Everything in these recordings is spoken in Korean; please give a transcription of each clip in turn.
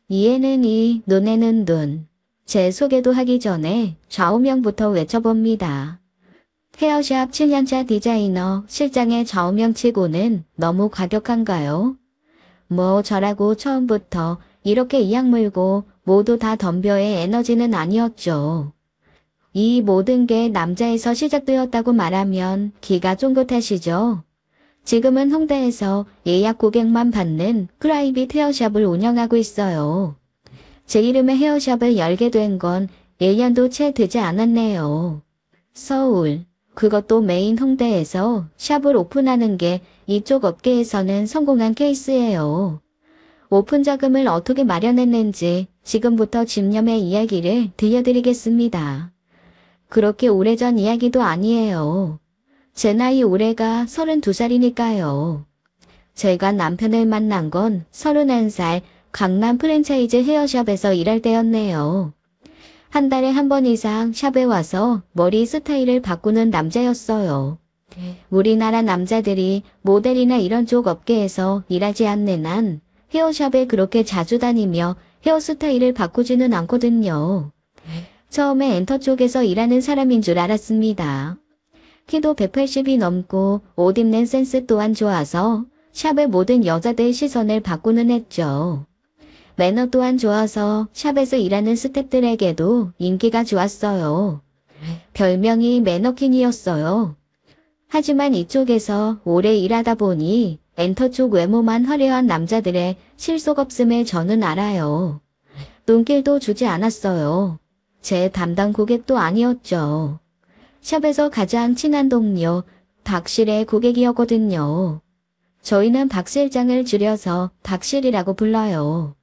이에는 이, 눈에는 눈. 제 소개도 하기 전에 좌우명부터 외쳐봅니다. 헤어샵 7년차 디자이너 실장의 좌우명치고는 너무 과격한가요? 뭐 저라고 처음부터 이렇게 이악 물고 모두 다 덤벼의 에너지는 아니었죠. 이 모든 게 남자에서 시작되었다고 말하면 기가 쫑긋하시죠? 지금은 홍대에서 예약 고객만 받는 프라이빗 헤어샵을 운영하고 있어요. 제 이름의 헤어샵을 열게 된 건 1년도 채 되지 않았네요. 서울, 그것도 메인 홍대에서 샵을 오픈하는 게 이쪽 업계에서는 성공한 케이스예요. 오픈 자금을 어떻게 마련했는지 지금부터 집념의 이야기를 들려드리겠습니다. 그렇게 오래전 이야기도 아니에요. 제 나이 올해가 32살이니까요. 제가 남편을 만난 건 31살 강남 프랜차이즈 헤어샵에서 일할 때였네요. 한 달에 한 번 이상 샵에 와서 머리 스타일을 바꾸는 남자였어요. 우리나라 남자들이 모델이나 이런 쪽 업계에서 일하지 않는 한 헤어샵에 그렇게 자주 다니며 헤어스타일을 바꾸지는 않거든요. 처음에 엔터 쪽에서 일하는 사람인 줄 알았습니다. 키도 180이 넘고 옷 입는 센스 또한 좋아서 샵의 모든 여자들 시선을 받고는 했죠. 매너 또한 좋아서 샵에서 일하는 스태프들에게도 인기가 좋았어요. 별명이 매너킹이었어요. 하지만 이쪽에서 오래 일하다 보니 엔터 쪽 외모만 화려한 남자들의 실속 없음을 저는 알아요. 눈길도 주지 않았어요. 제 담당 고객도 아니었죠. 샵에서 가장 친한 동료 박실의 고객이었거든요. 저희는 박 실장을 줄여서 박실이라고 불러요.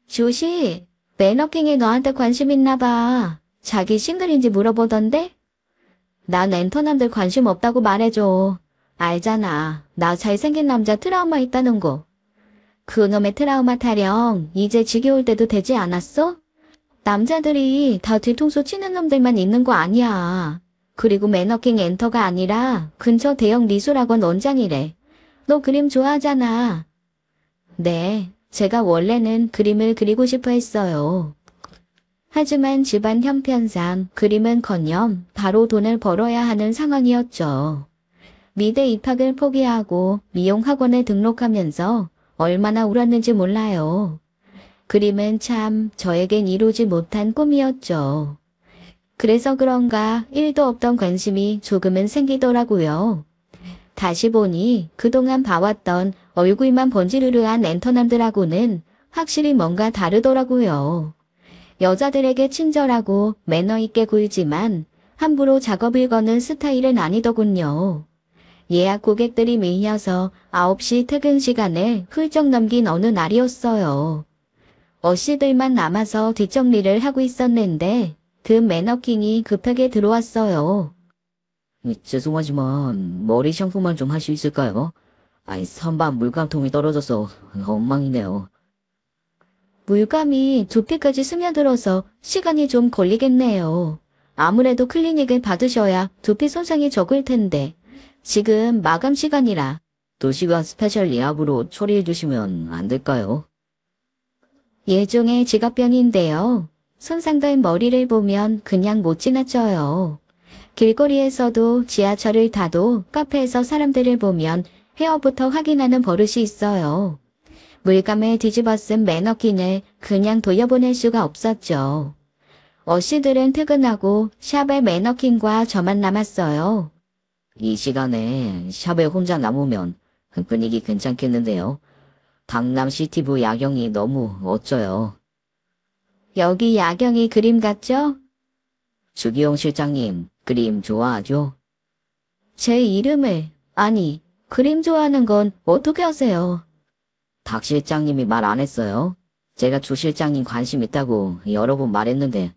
조시, 매너킹이 너한테 관심 있나 봐. 자기 싱글인지 물어보던데? 난 엔터남들 관심 없다고 말해줘. 알잖아. 나 잘생긴 남자 트라우마 있다는 거. 그놈의 트라우마 타령 이제 지겨울 때도 되지 않았어? 남자들이 다 뒤통수 치는 놈들만 있는 거 아니야. 그리고 매너킹 엔터가 아니라 근처 대형 미술학원 원장이래. 너 그림 좋아하잖아. 네, 제가 원래는 그림을 그리고 싶어 했어요. 하지만 집안 형편상 그림은커녕 바로 돈을 벌어야 하는 상황이었죠. 미대 입학을 포기하고 미용학원에 등록하면서 얼마나 울었는지 몰라요. 그림은 참 저에겐 이루지 못한 꿈이었죠. 그래서 그런가 1도 없던 관심이 조금은 생기더라고요. 다시 보니 그동안 봐왔던 얼굴만 번지르르한 엔터남들하고는 확실히 뭔가 다르더라고요. 여자들에게 친절하고 매너 있게 굴지만 함부로 작업을 거는 스타일은 아니더군요. 예약 고객들이 밀려서 9시 퇴근 시간을 훌쩍 넘긴 어느 날이었어요. 어씨들만 남아서 뒷정리를 하고 있었는데 그 매너킹이 급하게 들어왔어요. 죄송하지만 머리 샴푸만 좀 할 수 있을까요? 선반 물감통이 떨어져서 엉망이네요. 물감이 두피까지 스며들어서 시간이 좀 걸리겠네요. 아무래도 클리닉을 받으셔야 두피 손상이 적을 텐데 지금 마감 시간이라. 도시가 스페셜 예약으로 처리해 주시면 안 될까요? 예종의 직업병인데요. 손상된 머리를 보면 그냥 못 지나쳐요. 길거리에서도 지하철을 타도 카페에서 사람들을 보면 헤어부터 확인하는 버릇이 있어요. 물감을 뒤집어 쓴 매너킹을 그냥 돌려보낼 수가 없었죠. 어씨들은 퇴근하고 샵에 매너킹과 저만 남았어요. 이 시간에 샵에 혼자 남으면 분위기 괜찮겠는데요. 강남 시티브 야경이 너무 멋져요. 여기 야경이 그림 같죠? 주기용 실장님, 그림 좋아하죠? 제 이름을, 아니, 그림 좋아하는 건 어떻게 아세요? 박 실장님이 말 안 했어요. 제가 주 실장님 관심 있다고 여러 번 말했는데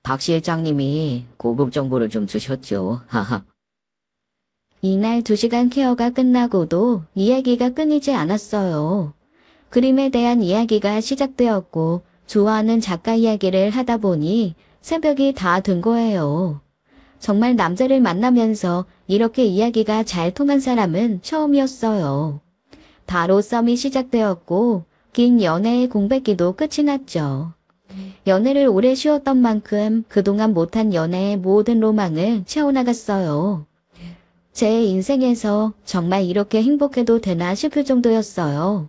박 실장님이 고급 정보를 좀 주셨죠. 하하. 이날 2시간 케어가 끝나고도 이야기가 끊이지 않았어요. 그림에 대한 이야기가 시작되었고 좋아하는 작가 이야기를 하다 보니 새벽이 다 된 거예요. 정말 남자를 만나면서 이렇게 이야기가 잘 통한 사람은 처음이었어요. 바로 썸이 시작되었고 긴 연애의 공백기도 끝이 났죠. 연애를 오래 쉬었던 만큼 그동안 못한 연애의 모든 로망을 채워나갔어요. 제 인생에서 정말 이렇게 행복해도 되나 싶을 정도였어요.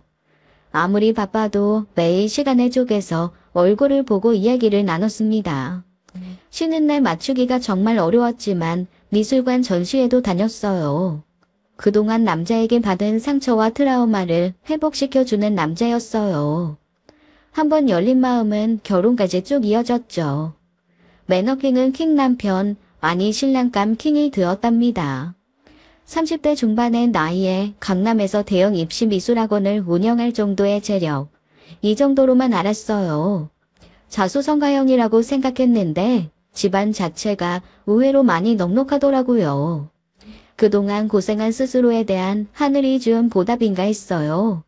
아무리 바빠도 매일 시간을 쪼개서 얼굴을 보고 이야기를 나눴습니다. 쉬는 날 맞추기가 정말 어려웠지만 미술관 전시회도 다녔어요. 그동안 남자에게 받은 상처와 트라우마를 회복시켜주는 남자였어요. 한번 열린 마음은 결혼까지 쭉 이어졌죠. 매너킹은 킹 남편, 아니 신랑감 킹이 되었답니다. 30대 중반의 나이에 강남에서 대형 입시 미술학원을 운영할 정도의 재력. 이 정도로만 알았어요. 자수성가형이라고 생각했는데 집안 자체가 의외로 많이 넉넉하더라고요. 그동안 고생한 스스로에 대한 하늘이 준 보답인가 했어요.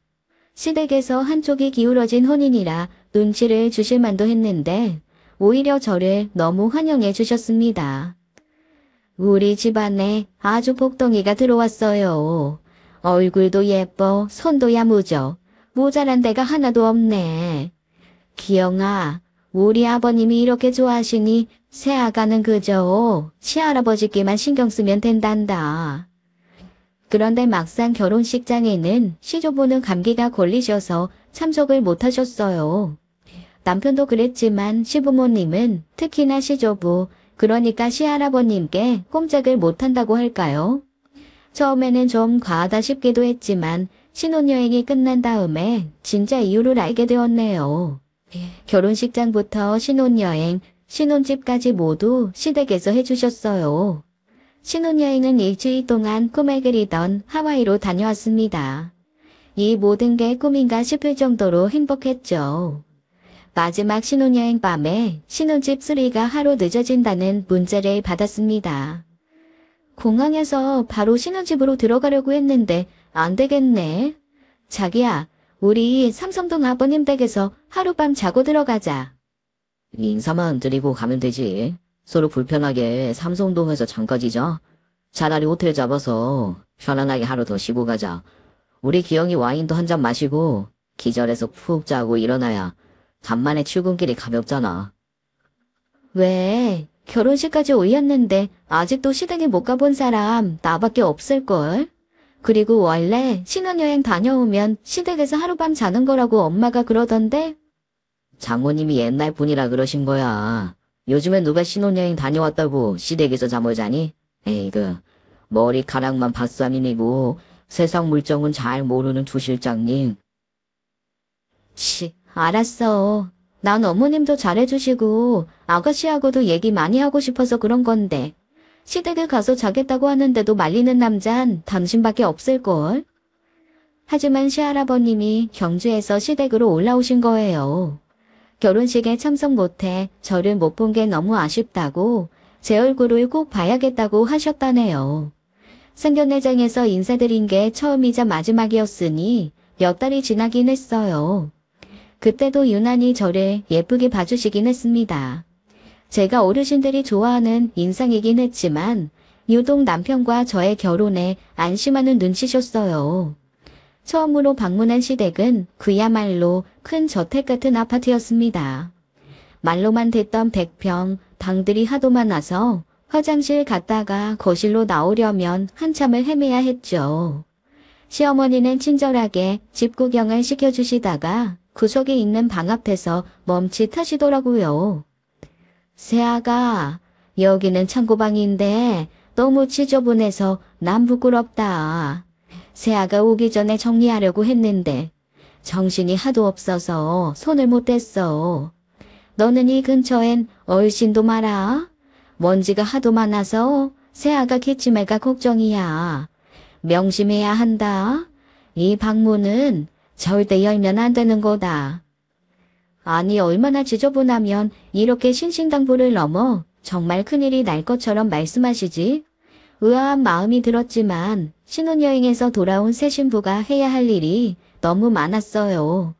시댁에서 한쪽이 기울어진 혼인이라 눈치를 주실 만도 했는데 오히려 저를 너무 환영해 주셨습니다. 우리 집안에 아주 복덩이가 들어왔어요. 얼굴도 예뻐, 손도 야무져. 모자란 데가 하나도 없네. 기영아, 우리 아버님이 이렇게 좋아하시니 새아가는 그저 시할아버지께만 신경 쓰면 된단다. 그런데 막상 결혼식장에는 시조부는 감기가 걸리셔서 참석을 못하셨어요. 남편도 그랬지만 시부모님은 특히나 시조부, 그러니까 시할아버님께 꼼짝을 못한다고 할까요? 처음에는 좀 과하다 싶기도 했지만 신혼여행이 끝난 다음에 진짜 이유를 알게 되었네요. 결혼식장부터 신혼여행, 신혼집까지 모두 시댁에서 해주셨어요. 신혼여행은 일주일 동안 꿈을 그리던 하와이로 다녀왔습니다. 이 모든 게 꿈인가 싶을 정도로 행복했죠. 마지막 신혼여행 밤에 신혼집 수리가 하루 늦어진다는 문자를 받았습니다. 공항에서 바로 신혼집으로 들어가려고 했는데 안 되겠네. 자기야, 우리 삼성동 아버님 댁에서 하룻밤 자고 들어가자. 인사만 드리고 가면 되지. 서로 불편하게 삼성동에서 잠까지 자. 차라리 호텔 잡아서 편안하게 하루 더 쉬고 가자. 우리 기영이 와인도 한 잔 마시고 기절해서 푹 자고 일어나야 간만에 출근길이 가볍잖아. 왜? 결혼식까지 올렸는데 아직도 시댁에 못 가본 사람 나밖에 없을걸? 그리고 원래 신혼여행 다녀오면 시댁에서 하룻밤 자는 거라고 엄마가 그러던데? 장모님이 옛날 분이라 그러신 거야. 요즘엔 누가 신혼여행 다녀왔다고 시댁에서 잠을 자니? 에이그, 머리카락만 박사민이고 세상 물정은 잘 모르는 주 실장님. 알았어. 난 어머님도 잘해주시고 아가씨하고도 얘기 많이 하고 싶어서 그런 건데 시댁에 가서 자겠다고 하는데도 말리는 남잔 당신밖에 없을걸. 하지만 시할아버님이 경주에서 시댁으로 올라오신 거예요. 결혼식에 참석 못해 저를 못 본 게 너무 아쉽다고 제 얼굴을 꼭 봐야겠다고 하셨다네요. 상견례장에서 인사드린 게 처음이자 마지막이었으니 몇 달이 지나긴 했어요. 그때도 유난히 저를 예쁘게 봐주시긴 했습니다. 제가 어르신들이 좋아하는 인상이긴 했지만 유독 남편과 저의 결혼에 안심하는 눈치셨어요. 처음으로 방문한 시댁은 그야말로 큰 저택 같은 아파트였습니다. 말로만 듣던 100평, 방들이 하도 많아서 화장실 갔다가 거실로 나오려면 한참을 헤매야 했죠. 시어머니는 친절하게 집 구경을 시켜주시다가 구석에 있는 방 앞에서 멈칫하시더라고요. 새아가, 여기는 창고방인데 너무 지저분해서 난 부끄럽다. 새아가 오기 전에 정리하려고 했는데 정신이 하도 없어서 손을 못 댔어. 너는 이 근처엔 얼씬도 마라. 먼지가 하도 많아서 새아가 기침할까 걱정이야. 명심해야 한다. 이 방문은 절대 열면 안 되는 거다. 아니 얼마나 지저분하면 이렇게 신신당부를 넘어 정말 큰일이 날 것처럼 말씀하시지? 의아한 마음이 들었지만 신혼여행에서 돌아온 새 신부가 해야 할 일이 너무 많았어요.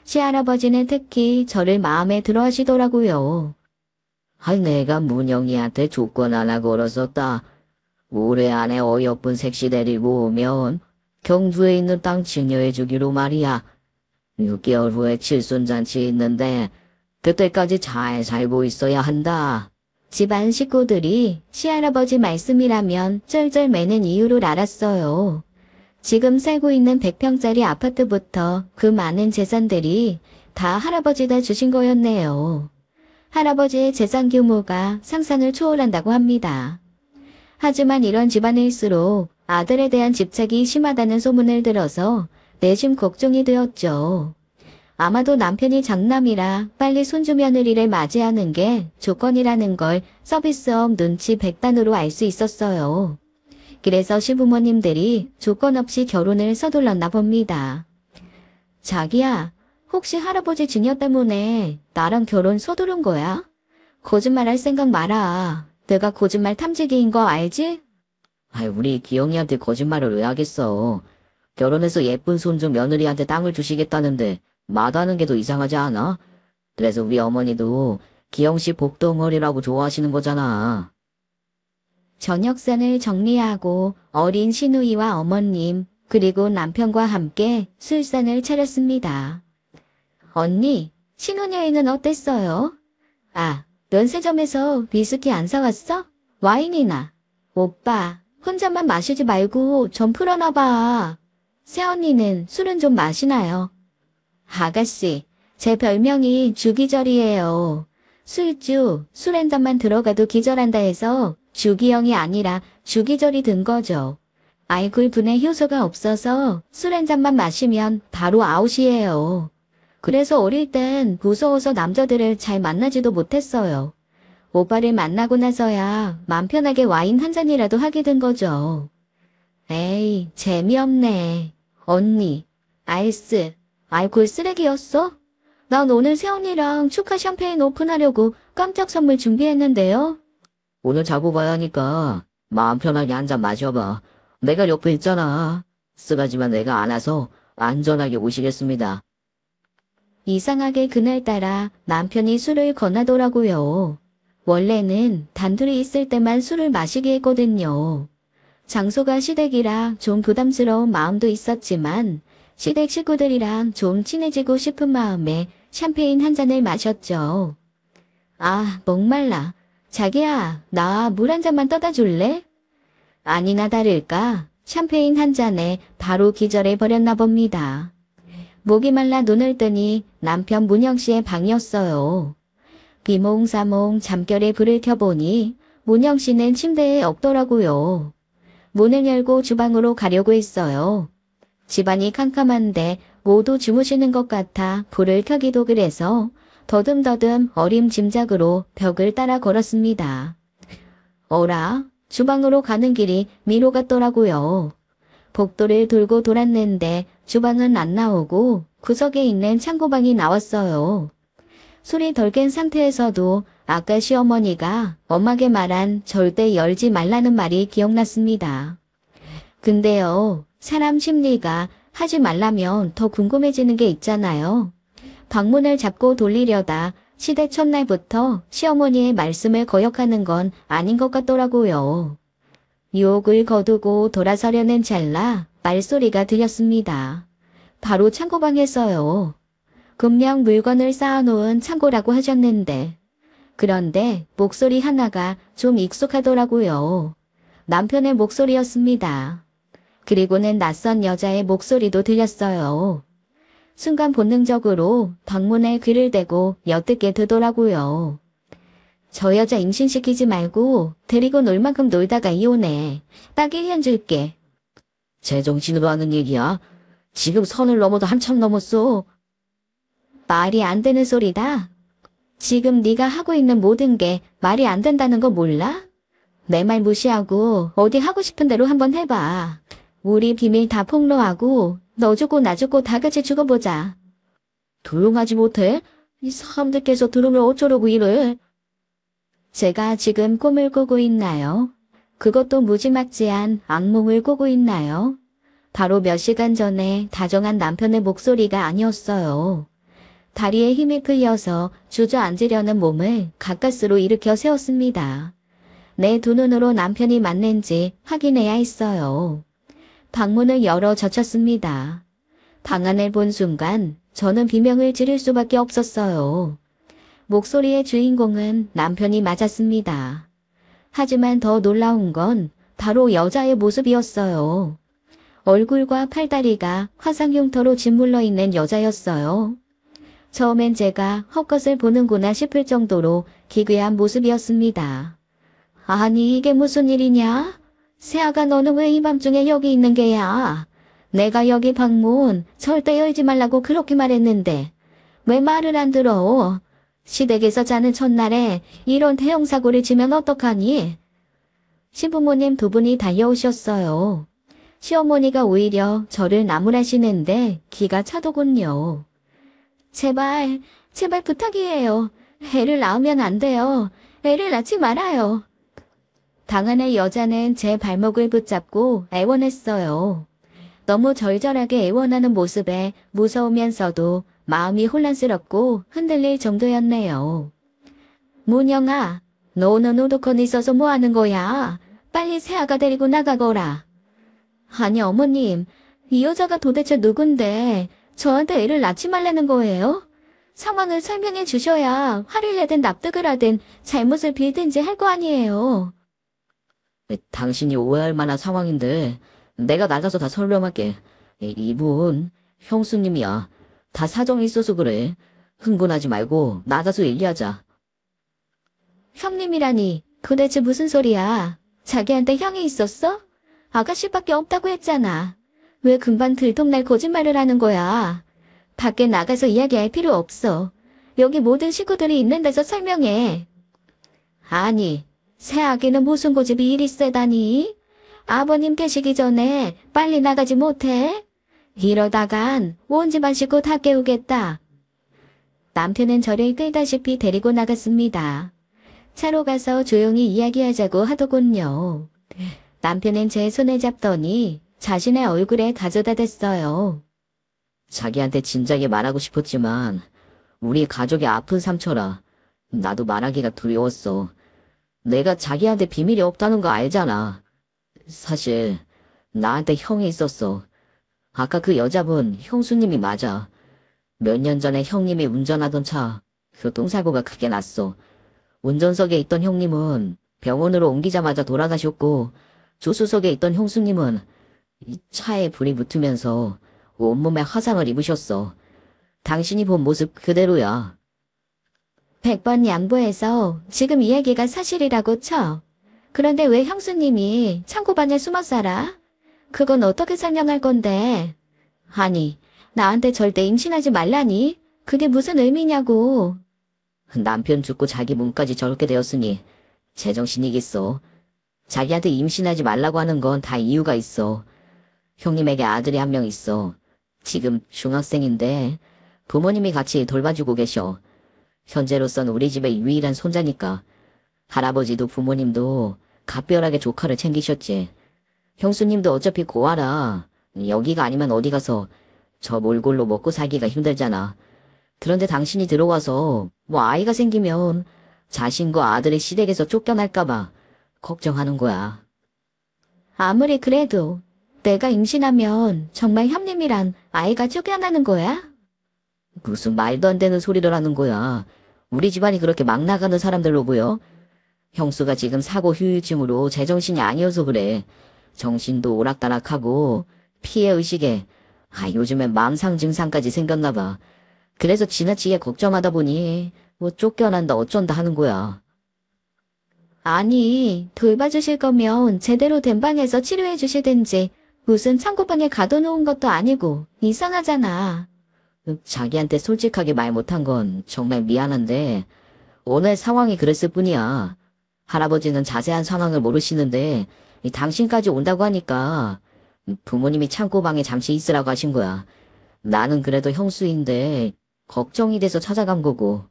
시할아버지는 특히 저를 마음에 들어 하시더라고요. 내가 문영이한테 조건 하나 걸었었다. 올해 안에 어여쁜 색시 데리고 오면 경주에 있는 땅 증여해주기로 말이야. 6개월 후에 칠순잔치 있는데 그때까지 잘 살고 있어야 한다. 집안 식구들이 시할아버지 말씀이라면 쩔쩔 매는 이유를 알았어요. 지금 살고 있는 100평짜리 아파트부터 그 많은 재산들이 다 할아버지가 주신 거였네요. 할아버지의 재산 규모가 상상을 초월한다고 합니다. 하지만 이런 집안일수록 아들에 대한 집착이 심하다는 소문을 들어서 내심 걱정이 되었죠. 아마도 남편이 장남이라 빨리 손주며느리를 맞이하는 게 조건이라는 걸 서비스업 눈치 백단으로 알 수 있었어요. 그래서 시부모님들이 조건 없이 결혼을 서둘렀나 봅니다. 자기야, 혹시 할아버지 증여 때문에 나랑 결혼 서두른 거야? 거짓말할 생각 마라. 내가 거짓말 탐지기인 거 알지? 우리 기영이한테 거짓말을 왜 하겠어. 결혼해서 예쁜 손주 며느리한테 땅을 주시겠다는데 마다하는 게 더 이상하지 않아? 그래서 우리 어머니도 기영씨 복덩어리라고 좋아하시는 거잖아. 저녁상을 정리하고 어린 시누이와 어머님 그리고 남편과 함께 술상을 차렸습니다. 언니, 신혼여행은 어땠어요? 아, 면세점에서 위스키 안 사왔어? 와인이나. 오빠, 혼자만 마시지 말고 좀 풀어놔봐. 새언니는 술은 좀 마시나요? 아가씨, 제 별명이 주기절이에요. 술주, 술 한 잔만 들어가도 기절한다 해서 주기형이 아니라 주기절이 든 거죠. 알코올 분해 효소가 없어서 술 한 잔만 마시면 바로 아웃이에요. 그래서 어릴 땐 무서워서 남자들을 잘 만나지도 못했어요. 오빠를 만나고 나서야 맘 편하게 와인 한 잔이라도 하게 된 거죠. 에이, 재미없네. 언니, 알스, 알코올 쓰레기였어? 난 오늘 새언니랑 축하 샴페인 오픈하려고 깜짝 선물 준비했는데요. 오늘 자고 가야 하니까 마음 편하게 한 잔 마셔봐. 내가 옆에 있잖아. 쓰가지만 내가 안아서 안전하게 모시겠습니다. 이상하게 그날따라 남편이 술을 권하더라고요. 원래는 단둘이 있을 때만 술을 마시게 했거든요. 장소가 시댁이라 좀 부담스러운 마음도 있었지만 시댁 식구들이랑 좀 친해지고 싶은 마음에 샴페인 한 잔을 마셨죠. 아, 목말라. 자기야, 나 물 한 잔만 떠다 줄래? 아니나 다를까 샴페인 한 잔에 바로 기절해 버렸나 봅니다. 목이 말라 눈을 뜨니 남편 문영 씨의 방이었어요. 비몽사몽 잠결에 불을 켜보니 문영 씨는 침대에 없더라고요. 문을 열고 주방으로 가려고 했어요. 집안이 캄캄한데 모두 주무시는 것 같아 불을 켜기도 그래서 더듬더듬 어림짐작으로 벽을 따라 걸었습니다. 어라, 주방으로 가는 길이 미로 같더라고요. 복도를 돌고 돌았는데 주방은 안 나오고 구석에 있는 창고방이 나왔어요. 술이 덜 깬 상태에서도 아까 시어머니가 엄하게 말한 절대 열지 말라는 말이 기억났습니다. 근데요, 사람 심리가 하지 말라면 더 궁금해지는 게 있잖아요. 방문을 잡고 돌리려다 시댁 첫날부터 시어머니의 말씀을 거역하는 건 아닌 것 같더라고요. 유혹을 거두고 돌아서려는 찰나 말소리가 들렸습니다. 바로 창고방에서요. 분명 물건을 쌓아놓은 창고라고 하셨는데 그런데 목소리 하나가 좀 익숙하더라고요. 남편의 목소리였습니다. 그리고는 낯선 여자의 목소리도 들렸어요. 순간 본능적으로 방문에 귀를 대고 엿듣게 되더라고요. 저 여자 임신시키지 말고 데리고 놀 만큼 놀다가 이혼해. 딱 1년 줄게. 제정신으로 하는 얘기야. 지금 선을 넘어도 한참 넘었어. 말이 안 되는 소리다. 지금 네가 하고 있는 모든 게 말이 안 된다는 거 몰라? 내 말 무시하고 어디 하고 싶은 대로 한번 해봐. 우리 비밀 다 폭로하고 너 죽고 나 죽고 다 같이 죽어보자. 조용하지 못해? 이 사람들께서 들으면 어쩌려고 이래? 제가 지금 꿈을 꾸고 있나요? 그것도 무지막지한 악몽을 꾸고 있나요? 바로 몇 시간 전에 다정한 남편의 목소리가 아니었어요. 다리에 힘이 풀려서 주저앉으려는 몸을 가까스로 일으켜 세웠습니다. 내 두 눈으로 남편이 맞는지 확인해야 했어요. 방문을 열어 젖혔습니다. 방안을 본 순간 저는 비명을 지를 수밖에 없었어요. 목소리의 주인공은 남편이 맞았습니다. 하지만 더 놀라운 건 바로 여자의 모습이었어요. 얼굴과 팔다리가 화상 흉터로 짓물러 있는 여자였어요. 처음엔 제가 헛것을 보는구나 싶을 정도로 기괴한 모습이었습니다. 아니 이게 무슨 일이냐? 세아가 너는 왜 이 밤중에 여기 있는 게야? 내가 여기 방문 절대 열지 말라고 그렇게 말했는데 왜 말을 안 들어? 시댁에서 자는 첫날에 이런 대형 사고를 치면 어떡하니? 시부모님 두 분이 달려오셨어요. 시어머니가 오히려 저를 나무라시는데 기가 차더군요. 제발 부탁이에요. 애를 낳으면 안 돼요. 애를 낳지 말아요. 당안의 여자는 제 발목을 붙잡고 애원했어요. 너무 절절하게 애원하는 모습에 무서우면서도 마음이 혼란스럽고 흔들릴 정도였네요. 문영아, 너는 오두컨 있어서 뭐 하는 거야? 빨리 새아가 데리고 나가거라. 아니 어머님, 이 여자가 도대체 누군데 저한테 애를 낳지 말라는 거예요? 상황을 설명해 주셔야 화를 내든 납득을 하든 잘못을 빌든지 할 거 아니에요. 당신이 오해할 만한 상황인데 내가 나가서 다 설명할게. 이분 형수님이야. 다 사정이 있어서 그래. 흥분하지 말고 나가서 얘기하자. 형님이라니 도대체 무슨 소리야? 자기한테 형이 있었어? 아가씨밖에 없다고 했잖아. 왜 금방 들통날 거짓말을 하는 거야? 밖에 나가서 이야기할 필요 없어. 여기 모든 식구들이 있는 데서 설명해. 아니, 새 아기는 무슨 고집이 이리 세다니? 아버님 계시기 전에 빨리 나가지 못해? 이러다간 온 집안 식구 다 깨우겠다. 남편은 저를 끌다시피 데리고 나갔습니다. 차로 가서 조용히 이야기하자고 하더군요. 남편은 제 손을 잡더니 자신의 얼굴에 가져다 댔어요. 자기한테 진작에 말하고 싶었지만 우리 가족의 아픈 상처라. 나도 말하기가 두려웠어. 내가 자기한테 비밀이 없다는 거 알잖아. 사실 나한테 형이 있었어. 아까 그 여자분 형수님이 맞아. 몇 년 전에 형님이 운전하던 차 교통사고가 크게 났어. 운전석에 있던 형님은 병원으로 옮기자마자 돌아가셨고 조수석에 있던 형수님은 이 차에 불이 붙으면서 온몸에 화상을 입으셨어. 당신이 본 모습 그대로야. 100번 양보해서 지금 이야기가 사실이라고 쳐. 그런데 왜 형수님이 창고반에 숨어 살아? 그건 어떻게 설명할 건데? 아니, 나한테 절대 임신하지 말라니? 그게 무슨 의미냐고. 남편 죽고 자기 몸까지 저렇게 되었으니 제정신이겠어. 자기한테 임신하지 말라고 하는 건 다 이유가 있어. 형님에게 아들이 한 명 있어. 지금 중학생인데 부모님이 같이 돌봐주고 계셔. 현재로선 우리 집의 유일한 손자니까. 할아버지도 부모님도 각별하게 조카를 챙기셨지. 형수님도 어차피 고아라. 여기가 아니면 어디 가서 저 몰골로 먹고 살기가 힘들잖아. 그런데 당신이 들어와서 뭐 아이가 생기면 자신과 아들의 시댁에서 쫓겨날까봐 걱정하는 거야. 아무리 그래도 내가 임신하면 정말 형님이란 아이가 쫓겨나는 거야? 무슨 말도 안 되는 소리를 하는 거야. 우리 집안이 그렇게 막 나가는 사람들로 보여? 형수가 지금 사고 후유증으로 제정신이 아니어서 그래. 정신도 오락가락하고 피해의식에 요즘엔 망상 증상까지 생겼나 봐. 그래서 지나치게 걱정하다 보니 뭐 쫓겨난다 어쩐다 하는 거야. 아니, 돌봐주실 거면 제대로 된 방에서 치료해 주시든지 무슨 창고방에 가둬놓은 것도 아니고 이상하잖아. 자기한테 솔직하게 말 못한 건 정말 미안한데 오늘 상황이 그랬을 뿐이야. 할아버지는 자세한 상황을 모르시는데 당신까지 온다고 하니까 부모님이 창고방에 잠시 있으라고 하신 거야. 나는 그래도 형수인데 걱정이 돼서 찾아간 거고.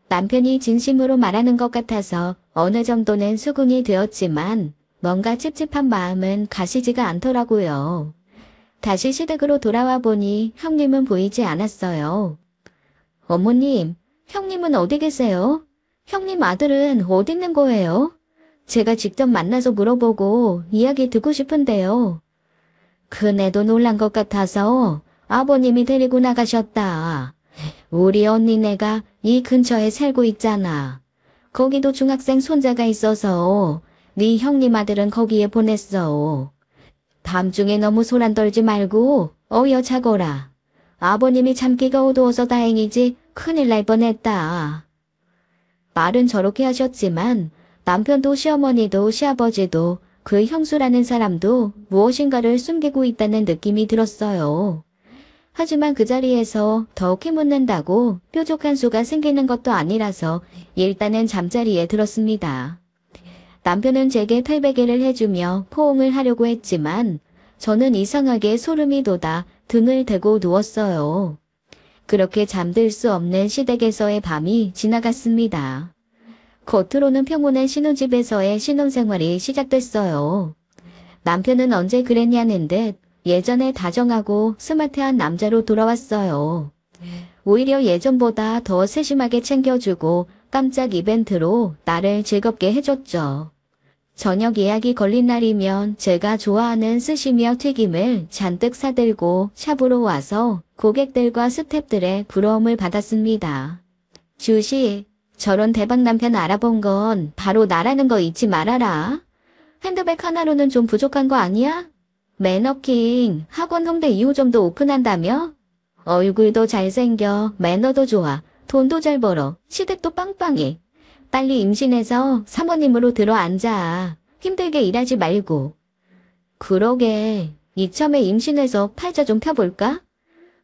남편이 진심으로 말하는 것 같아서 어느 정도는 수긍이 되었지만 뭔가 찝찝한 마음은 가시지가 않더라고요. 다시 시댁으로 돌아와 보니 형님은 보이지 않았어요. 어머님, 형님은 어디 계세요? 형님 아들은 어디 있는 거예요? 제가 직접 만나서 물어보고 이야기 듣고 싶은데요. 큰애도 놀란 것 같아서 아버님이 데리고 나가셨다. 우리 언니네가 이 근처에 살고 있잖아. 거기도 중학생 손자가 있어서 네 형님 아들은 거기에 보냈어. 밤중에 너무 소란 떨지 말고 어여 자거라. 아버님이 참기가 어두워서 다행이지 큰일 날 뻔했다. 말은 저렇게 하셨지만 남편도 시어머니도 시아버지도 그 형수라는 사람도 무엇인가를 숨기고 있다는 느낌이 들었어요. 하지만 그 자리에서 더 캐묻는다고 뾰족한 수가 생기는 것도 아니라서 일단은 잠자리에 들었습니다. 남편은 제게 탈베개를 해주며 포옹을 하려고 했지만 저는 이상하게 소름이 돋아 등을 대고 누웠어요. 그렇게 잠들 수 없는 시댁에서의 밤이 지나갔습니다. 겉으로는 평온한 신혼집에서의 신혼생활이 시작됐어요. 남편은 언제 그랬냐는 듯 예전에 다정하고 스마트한 남자로 돌아왔어요. 오히려 예전보다 더 세심하게 챙겨주고 깜짝 이벤트로 나를 즐겁게 해줬죠. 저녁 예약이 걸린 날이면 제가 좋아하는 스시며 튀김을 잔뜩 사들고 샵으로 와서 고객들과 스태프들의 부러움을 받았습니다. 주식, 저런 대박 남편 알아본 건 바로 나라는 거 잊지 말아라. 핸드백 하나로는 좀 부족한 거 아니야? 매너킹, 학원 홍대 2호점도 오픈한다며? 얼굴도 잘생겨, 매너도 좋아, 돈도 잘 벌어, 시댁도 빵빵해. 빨리 임신해서 사모님으로 들어앉아. 힘들게 일하지 말고. 그러게, 이참에 임신해서 팔자 좀 펴볼까?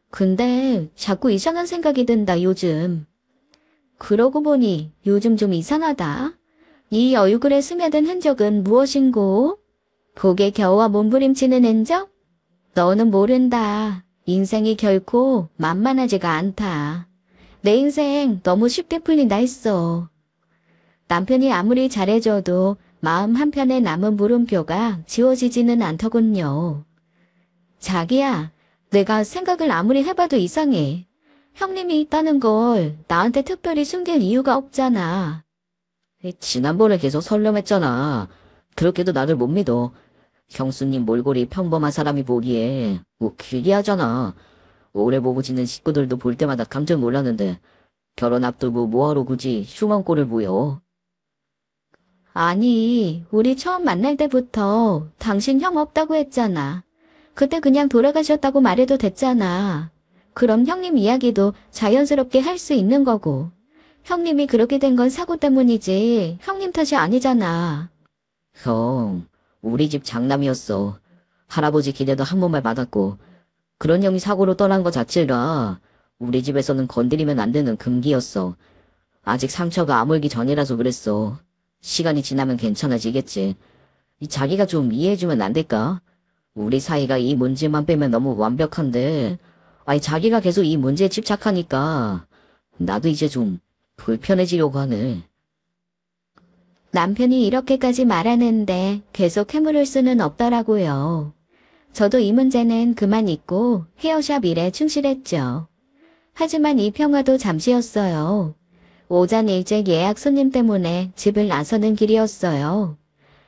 근데 자꾸 이상한 생각이 든다 요즘. 그러고 보니 요즘 좀 이상하다. 이 얼굴에 스며든 흔적은 무엇인고? 고개 겨우와 몸부림치는 흔적? 너는 모른다. 인생이 결코 만만하지가 않다. 내 인생 너무 쉽게 풀린다 했어. 남편이 아무리 잘해줘도 마음 한편에 남은 물음표가 지워지지는 않더군요. 자기야, 내가 생각을 아무리 해봐도 이상해. 형님이 있다는 걸 나한테 특별히 숨길 이유가 없잖아. 지난번에 계속 설렘했잖아. 그렇게도 나를 못 믿어. 형수님 몰골이 평범한 사람이 보기에 기이하잖아. 오래 보고 지낸 식구들도 볼 때마다 깜짝 놀랐는데 결혼 앞두고 뭐하러 굳이 흉한 꼴을 보여. 아니, 우리 처음 만날 때부터 당신 형 없다고 했잖아. 그때 그냥 돌아가셨다고 말해도 됐잖아. 그럼 형님 이야기도 자연스럽게 할 수 있는 거고. 형님이 그렇게 된 건 사고 때문이지 형님 탓이 아니잖아. 형, 우리 집 장남이었어. 할아버지 기대도 한 번만 받았고 그런 형이 사고로 떠난 것 자체가 우리 집에서는 건드리면 안 되는 금기였어. 아직 상처가 아물기 전이라서 그랬어. 시간이 지나면 괜찮아지겠지. 자기가 좀 이해해주면 안 될까? 우리 사이가 이 문제만 빼면 너무 완벽한데 자기가 계속 이 문제에 집착하니까 나도 이제 좀 불편해지려고 하네. 남편이 이렇게까지 말하는데 계속 해물을 수는 없더라고요. 저도 이 문제는 그만 잊고 헤어샵 일에 충실했죠. 하지만 이 평화도 잠시였어요. 오전 일찍 예약 손님 때문에 집을 나서는 길이었어요.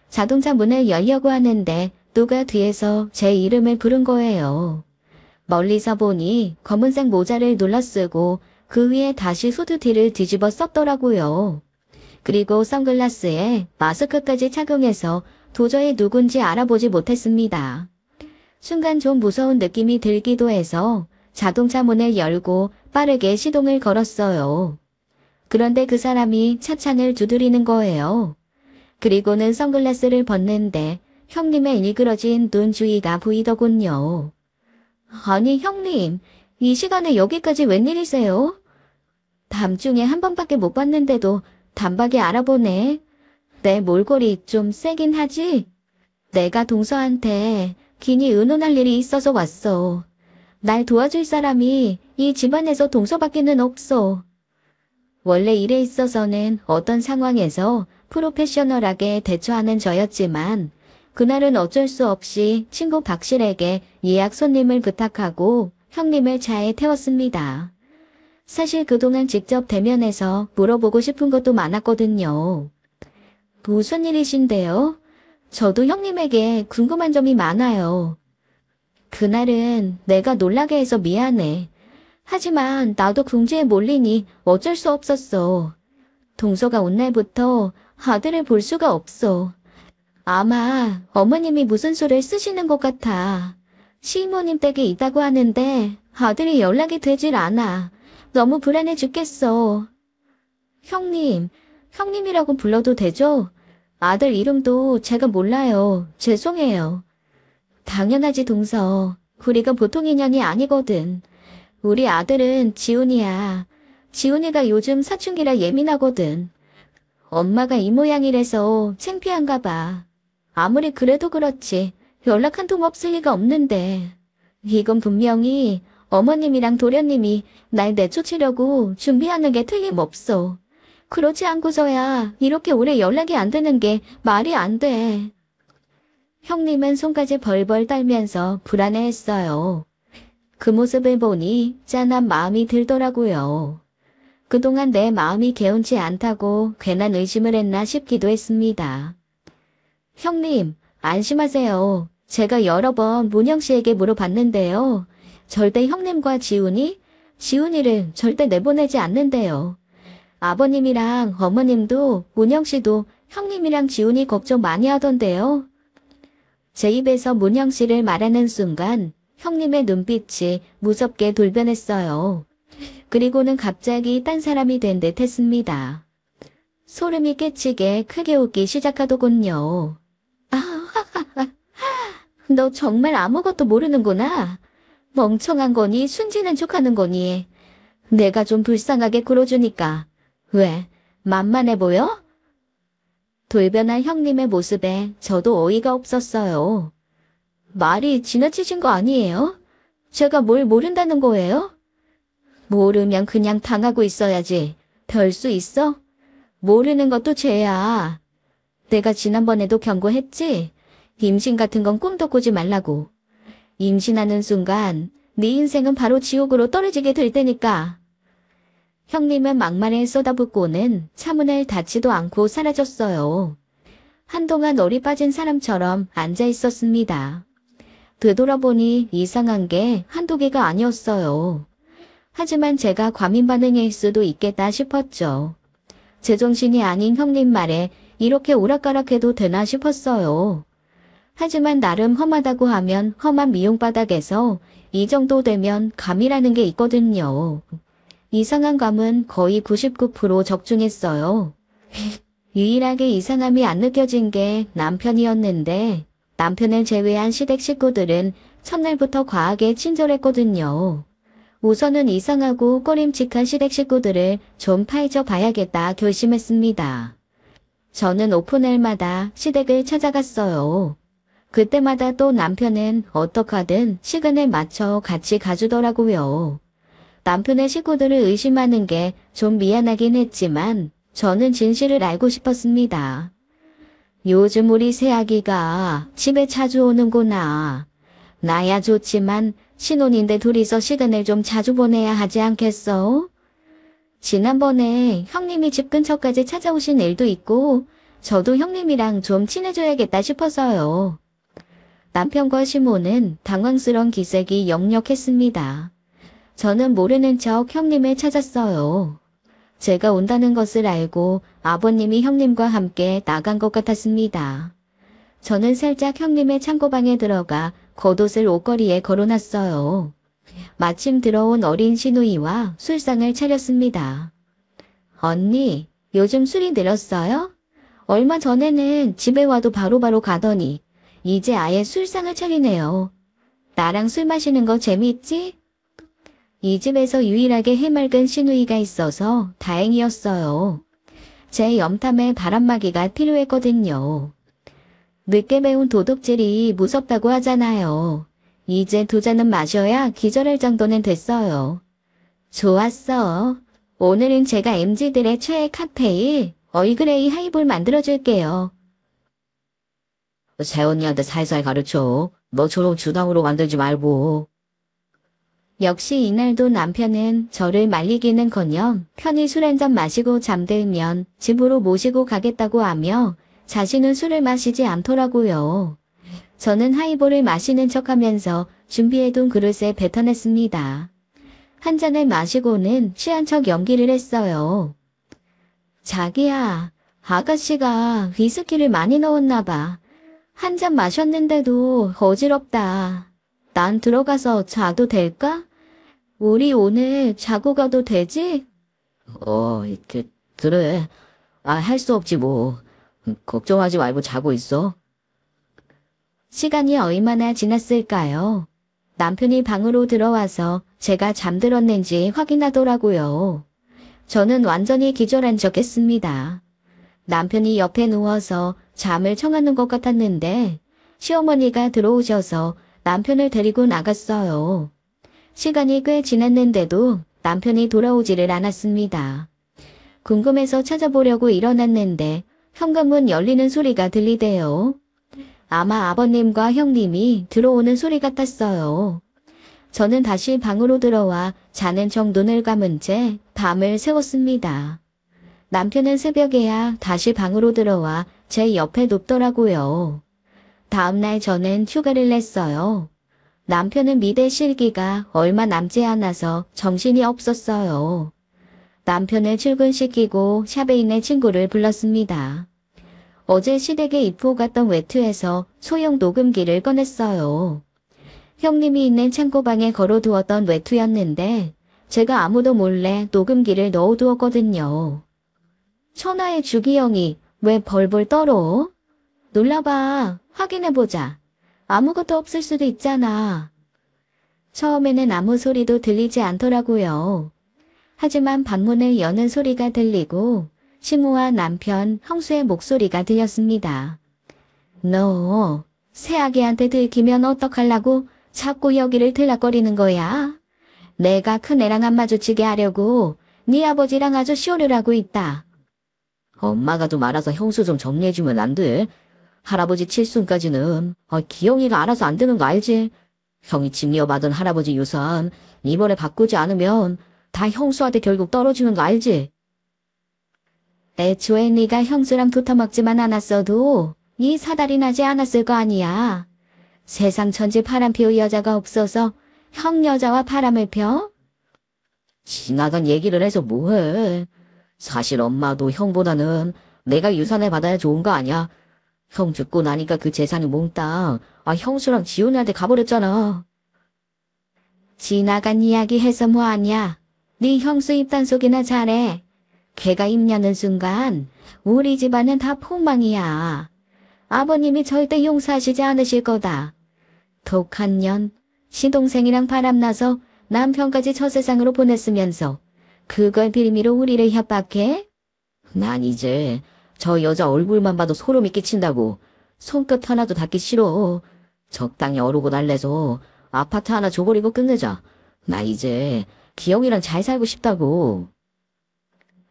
자동차 문을 열려고 하는데 누가 뒤에서 제 이름을 부른 거예요. 멀리서 보니 검은색 모자를 눌러쓰고 그 위에 다시 후드티를 뒤집어 썼더라고요. 그리고 선글라스에 마스크까지 착용해서 도저히 누군지 알아보지 못했습니다. 순간 좀 무서운 느낌이 들기도 해서 자동차 문을 열고 빠르게 시동을 걸었어요. 그런데 그 사람이 차창을 두드리는 거예요. 그리고는 선글라스를 벗는데 형님의 일그러진 눈 주위가 보이더군요. 아니 형님, 이 시간에 여기까지 웬일이세요? 밤중에 한 번밖에 못 봤는데도 단박에 알아보네. 내 몰골이 좀 세긴 하지? 내가 동서한테 긴히 의논할 일이 있어서 왔어. 날 도와줄 사람이 이 집안에서 동서밖에는 없어. 원래 일에 있어서는 어떤 상황에서 프로페셔널하게 대처하는 저였지만 그날은 어쩔 수 없이 친구 박실에게 예약 손님을 부탁하고 형님을 차에 태웠습니다. 사실 그동안 직접 대면해서 물어보고 싶은 것도 많았거든요. 무슨 일이신데요? 저도 형님에게 궁금한 점이 많아요. 그날은 내가 놀라게 해서 미안해. 하지만 나도 궁지에 몰리니 어쩔 수 없었어. 동서가 온 날부터 아들을 볼 수가 없어. 아마 어머님이 무슨 수를 쓰시는 것 같아. 시모님 댁에 있다고 하는데 아들이 연락이 되질 않아. 너무 불안해 죽겠어. 형님, 형님이라고 불러도 되죠? 아들 이름도 제가 몰라요. 죄송해요. 당연하지 동서. 우리가 보통 인연이 아니거든. 우리 아들은 지훈이야. 지훈이가 요즘 사춘기라 예민하거든. 엄마가 이 모양이라서 창피한가 봐. 아무리 그래도 그렇지 연락 한 통 없을 리가 없는데. 이건 분명히 어머님이랑 도련님이 날 내쫓으려고 준비하는 게 틀림없어. 그렇지 않고서야 이렇게 오래 연락이 안 되는 게 말이 안 돼. 형님은 손까지 벌벌 떨면서 불안해했어요. 그 모습을 보니 짠한 마음이 들더라고요. 그동안 내 마음이 개운치 않다고 괜한 의심을 했나 싶기도 했습니다. 형님, 안심하세요. 제가 여러 번 문영 씨에게 물어봤는데요. 절대 형님과 지훈이를 절대 내보내지 않는데요. 아버님이랑 어머님도 문영 씨도 형님이랑 지훈이 걱정 많이 하던데요. 제 입에서 문영 씨를 말하는 순간 형님의 눈빛이 무섭게 돌변했어요. 그리고는 갑자기 딴 사람이 된 듯 했습니다. 소름이 끼치게 크게 웃기 시작하더군요. 너 정말 아무것도 모르는구나. 멍청한 거니 순진한 척하는 거니. 내가 좀 불쌍하게 굴어주니까. 왜? 만만해 보여? 돌변한 형님의 모습에 저도 어이가 없었어요. 말이 지나치신 거 아니에요? 제가 뭘 모른다는 거예요? 모르면 그냥 당하고 있어야지. 별 수 있어? 모르는 것도 죄야. 내가 지난번에도 경고했지? 임신 같은 건 꿈도 꾸지 말라고. 임신하는 순간 네 인생은 바로 지옥으로 떨어지게 될 테니까. 형님은 막말에 쏟아붓고는 차문을 닫지도 않고 사라졌어요. 한동안 얼이 빠진 사람처럼 앉아 있었습니다. 되돌아보니 이상한 게 한두 개가 아니었어요. 하지만 제가 과민 반응일 수도 있겠다 싶었죠. 제정신이 아닌 형님 말에 이렇게 오락가락해도 되나 싶었어요. 하지만 나름 험하다고 하면 험한 미용바닥에서 이 정도 되면 감이라는 게 있거든요. 이상한 감은 거의 99% 적중했어요. 유일하게 이상함이 안 느껴진 게 남편이었는데 남편을 제외한 시댁 식구들은 첫날부터 과하게 친절했거든요. 우선은 이상하고 꺼림칙한 시댁 식구들을 좀 파헤쳐 봐야겠다 결심했습니다. 저는 오픈날마다 시댁을 찾아갔어요. 그때마다 또 남편은 어떡하든 시간을 맞춰 같이 가주더라고요. 남편의 식구들을 의심하는 게 좀 미안하긴 했지만 저는 진실을 알고 싶었습니다. 요즘 우리 새아기가 집에 자주 오는구나. 나야 좋지만 신혼인데 둘이서 시간을 좀 자주 보내야 하지 않겠어? 지난번에 형님이 집 근처까지 찾아오신 일도 있고 저도 형님이랑 좀 친해져야겠다 싶어서요. 남편과 시모는 당황스러운 기색이 역력했습니다. 저는 모르는 척 형님을 찾았어요. 제가 온다는 것을 알고 아버님이 형님과 함께 나간 것 같았습니다. 저는 살짝 형님의 창고방에 들어가 겉옷을 옷걸이에 걸어놨어요. 마침 들어온 어린 시누이와 술상을 차렸습니다. 언니, 요즘 술이 늘었어요? 얼마 전에는 집에 와도 바로바로 가더니 이제 아예 술상을 차리네요. 나랑 술 마시는 거 재미있지? 이 집에서 유일하게 해맑은 시누이가 있어서 다행이었어요. 제 염탐에 바람막이가 필요했거든요. 늦게 배운 도둑질이 무섭다고 하잖아요. 이제 2잔은 마셔야 기절할 정도는 됐어요. 좋았어. 오늘은 제가 MZ들의 최애 칵테일 얼그레이 하이볼 만들어줄게요. 새언니한테 살살 가르쳐. 너처럼 주당으로 만들지 말고. 역시 이날도 남편은 저를 말리기는커녕 편히 술 한잔 마시고 잠들면 집으로 모시고 가겠다고 하며 자신은 술을 마시지 않더라고요. 저는 하이볼을 마시는 척하면서 준비해둔 그릇에 뱉어냈습니다. 한 잔을 마시고는 취한 척 연기를 했어요. 자기야, 아가씨가 위스키를 많이 넣었나 봐. 한 잔 마셨는데도 어지럽다. 난 들어가서 자도 될까? 우리 오늘 자고 가도 되지? 그래. 할 수 없지 뭐. 걱정하지 말고 자고 있어. 시간이 얼마나 지났을까요? 남편이 방으로 들어와서 제가 잠들었는지 확인하더라고요. 저는 완전히 기절한 척 했습니다. 남편이 옆에 누워서 잠을 청하는 것 같았는데 시어머니가 들어오셔서 남편을 데리고 나갔어요. 시간이 꽤 지났는데도 남편이 돌아오지를 않았습니다. 궁금해서 찾아보려고 일어났는데 현관문 열리는 소리가 들리대요. 아마 아버님과 형님이 들어오는 소리 같았어요. 저는 다시 방으로 들어와 자는 척 눈을 감은 채 밤을 새웠습니다. 남편은 새벽에야 다시 방으로 들어와 제 옆에 눕더라고요. 다음날 저는 휴가를 냈어요. 남편은 미대 실기가 얼마 남지 않아서 정신이 없었어요. 남편을 출근시키고 샵에 있는 친구를 불렀습니다. 어제 시댁에 입고 갔던 외투에서 소형 녹음기를 꺼냈어요. 형님이 있는 창고방에 걸어두었던 외투였는데 제가 아무도 몰래 녹음기를 넣어두었거든요. 천하의 주기영이 왜 벌벌 떨어? 놀라봐. 확인해보자. 아무것도 없을 수도 있잖아. 처음에는 아무 소리도 들리지 않더라고요. 하지만 방문을 여는 소리가 들리고 시무와 남편 형수의 목소리가 들렸습니다. 너 새아기한테 들키면 어떡하려고 자꾸 여기를 들락거리는 거야? 내가 큰애랑 안 마주치게 하려고 네 아버지랑 아주 쇼를 하고 있다. 엄마가 좀 알아서 형수 좀 정리해주면 안 돼? 할아버지 칠순까지는 기영이가 알아서 안 되는 거 알지? 형이 증여받은 할아버지 유산 이번에 바꾸지 않으면 다 형수한테 결국 떨어지는 거 알지? 애초에 네가 형수랑 붙어먹지만 않았어도 네 사달이 나지 않았을 거 아니야. 세상 천지 바람 피울 여자가 없어서 형 여자와 바람을 펴? 지나간 얘기를 해서 뭐해. 사실 엄마도 형보다는 내가 유산을 받아야 좋은 거 아니야. 형 죽고 나니까 그 재산이 몽땅 형수랑 지훈이한테 가버렸잖아. 지나간 이야기 해서 뭐하냐. 네 형수 입단속이나 잘해. 걔가 입 여는 순간 우리 집안은 다 폭망이야. 아버님이 절대 용서하시지 않으실 거다. 독한 년, 시동생이랑 바람나서 남편까지 저 세상으로 보냈으면서 그걸 빌미로 우리를 협박해? 난 이제 저 여자 얼굴만 봐도 소름이 끼친다고. 손끝 하나도 닿기 싫어. 적당히 어르고 달래서 아파트 하나 줘버리고 끝내자. 나 이제 기영이랑 잘 살고 싶다고.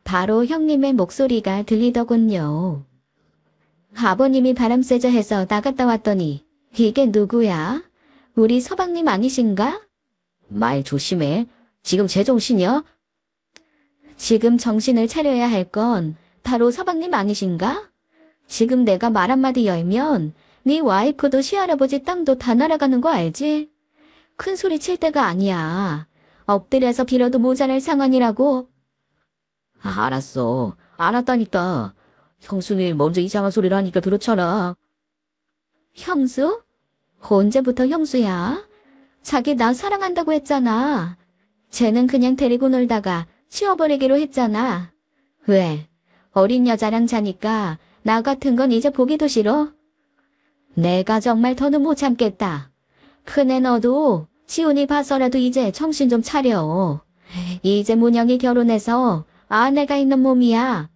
바로 형님의 목소리가 들리더군요. 아버님이 바람 쐬자 해서 나갔다 왔더니 이게 누구야? 우리 서방님 아니신가? 말 조심해. 지금 제정신이야? 지금 정신을 차려야 할 건 바로 서방님 아니신가? 지금 내가 말 한마디 열면 네 와이프도 시할아버지 땅도 다 날아가는 거 알지? 큰 소리 칠 때가 아니야. 엎드려서 빌어도 모자랄 상황이라고. 알았어. 알았다니까. 형수님 먼저 이상한 소리를 하니까 그렇잖아. 형수? 언제부터 형수야? 자기 나 사랑한다고 했잖아. 쟤는 그냥 데리고 놀다가 치워버리기로 했잖아. 왜? 어린 여자랑 자니까 나 같은 건 이제 보기도 싫어? 내가 정말 더는 못 참겠다. 큰애 너도 지훈이 봐서라도 이제 정신 좀 차려. 이제 문영이 결혼해서 아내가 있는 몸이야.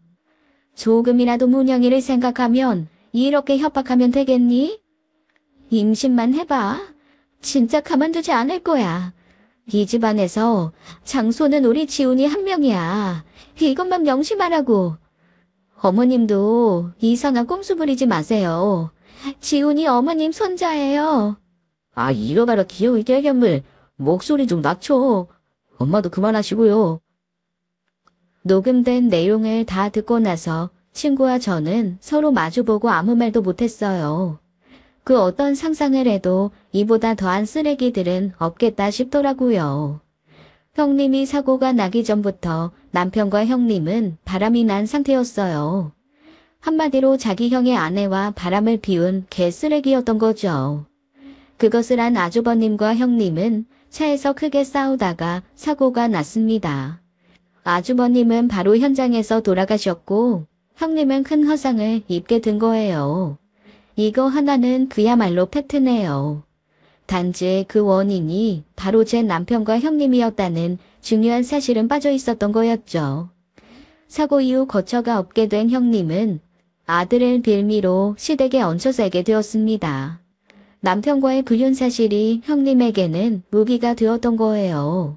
조금이라도 문영이를 생각하면 이렇게 협박하면 되겠니? 임신만 해봐. 진짜 가만두지 않을 거야. 이 집안에서 장소는 우리 지훈이 한 명이야. 이것만 명심하라고. 어머님도 이상한 꼼수 부리지 마세요. 지훈이 어머님 손자예요. 이러봐라 기영이 깨견물. 목소리 좀 낮춰. 엄마도 그만하시고요. 녹음된 내용을 다 듣고 나서 친구와 저는 서로 마주보고 아무 말도 못했어요. 그 어떤 상상을 해도 이보다 더한 쓰레기들은 없겠다 싶더라고요. 형님이 사고가 나기 전부터 남편과 형님은 바람이 난 상태였어요. 한마디로 자기 형의 아내와 바람을 피운 개쓰레기였던 거죠. 그것을 안 아주버님과 형님은 차에서 크게 싸우다가 사고가 났습니다. 아주버님은 바로 현장에서 돌아가셨고 형님은 큰 화상을 입게 된 거예요. 이거 하나는 그야말로 팩트네요. 단지 그 원인이 바로 제 남편과 형님이었다는 중요한 사실은 빠져 있었던 거였죠. 사고 이후 거처가 없게 된 형님은 아들을 빌미로 시댁에 얹혀 살게 되었습니다. 남편과의 불륜 사실이 형님에게는 무기가 되었던 거예요.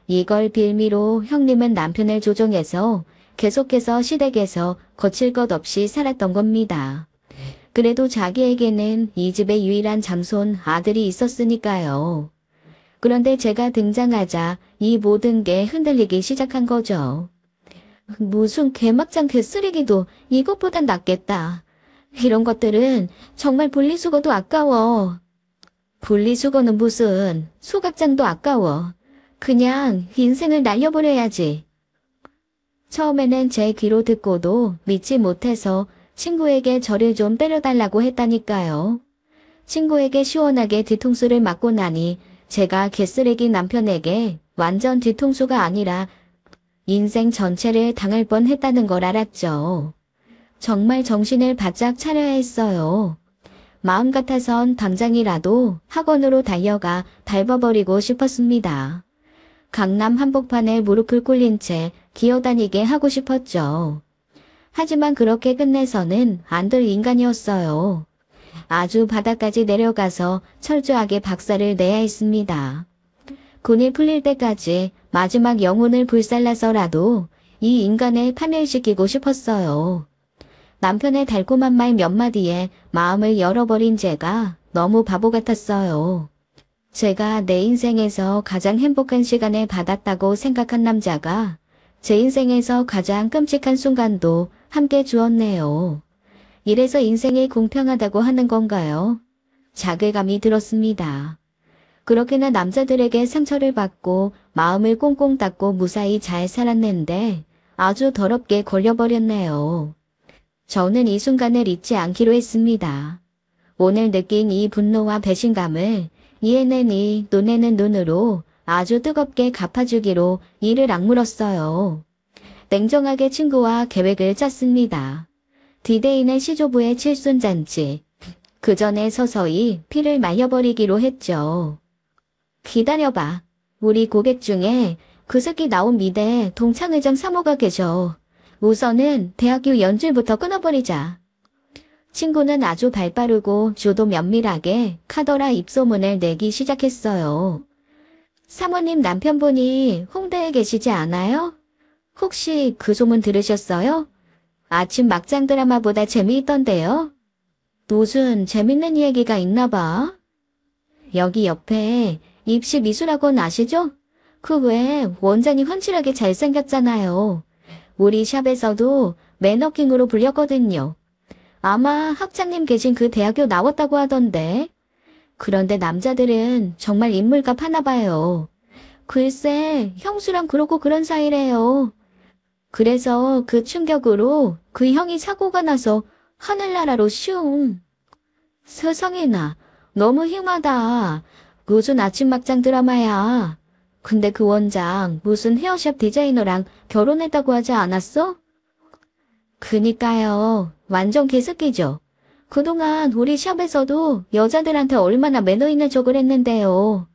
이걸 빌미로 형님은 남편을 조종해서 계속해서 시댁에서 거칠 것 없이 살았던 겁니다. 그래도 자기에게는 이 집의 유일한 장손 아들이 있었으니까요. 그런데 제가 등장하자 이 모든 게 흔들리기 시작한 거죠. 무슨 개막장 개쓰레기도 이것보단 낫겠다. 이런 것들은 정말 분리수거도 아까워. 분리수거는 무슨 소각장도 아까워. 그냥 인생을 날려버려야지. 처음에는 제 귀로 듣고도 믿지 못해서 친구에게 저를 좀 때려달라고 했다니까요. 친구에게 시원하게 뒤통수를 맞고 나니 제가 개쓰레기 남편에게 완전 뒤통수가 아니라 인생 전체를 당할 뻔했다는 걸 알았죠. 정말 정신을 바짝 차려야 했어요. 마음 같아선 당장이라도 학원으로 달려가 밟아버리고 싶었습니다. 강남 한복판에 무릎을 꿇린 채 기어다니게 하고 싶었죠. 하지만 그렇게 끝내서는 안 될 인간이었어요. 아주 바닥까지 내려가서 철저하게 박살을 내야 했습니다. 군이 풀릴 때까지 마지막 영혼을 불살라서라도 이 인간을 파멸시키고 싶었어요. 남편의 달콤한 말 몇 마디에 마음을 열어버린 제가 너무 바보 같았어요. 제가 내 인생에서 가장 행복한 시간을 받았다고 생각한 남자가 제 인생에서 가장 끔찍한 순간도 함께 주었네요. 이래서 인생이 공평하다고 하는 건가요? 자괴감이 들었습니다. 그렇게나 남자들에게 상처를 받고 마음을 꽁꽁 닫고 무사히 잘 살았는데 아주 더럽게 걸려버렸네요. 저는 이 순간을 잊지 않기로 했습니다. 오늘 느낀 이 분노와 배신감을 이에는 이, 눈에는 눈으로 아주 뜨겁게 갚아주기로 이를 악물었어요. 냉정하게 친구와 계획을 짰습니다. 디데이는 시조부의 칠순잔치. 그 전에 서서히 피를 말려버리기로 했죠. 기다려봐. 우리 고객 중에 그 새끼 나온 미대 동창회장 사모가 계셔. 우선은 대학교 연줄부터 끊어버리자. 친구는 아주 발빠르고 주도 면밀하게 카더라 입소문을 내기 시작했어요. 사모님 남편분이 홍대에 계시지 않아요? 혹시 그 소문 들으셨어요? 아침 막장 드라마보다 재미있던데요? 무슨 재밌는 얘기가 있나 봐. 여기 옆에 입시 미술학원 아시죠? 그 외에 원장이 훤칠하게 잘생겼잖아요. 우리 샵에서도 매너킹으로 불렸거든요. 아마 학장님 계신 그 대학교 나왔다고 하던데. 그런데 남자들은 정말 인물값 하나 봐요. 글쎄 형수랑 그러고 그런 사이래요. 그래서 그 충격으로 그 형이 사고가 나서 하늘나라로 슝. 세상에나 너무 흉하다. 무슨 아침 막장 드라마야. 근데 그 원장 무슨 헤어샵 디자이너랑 결혼했다고 하지 않았어? 그니까요. 완전 개새끼죠. 그동안 우리 샵에서도 여자들한테 얼마나 매너 있는 척을 했는데요.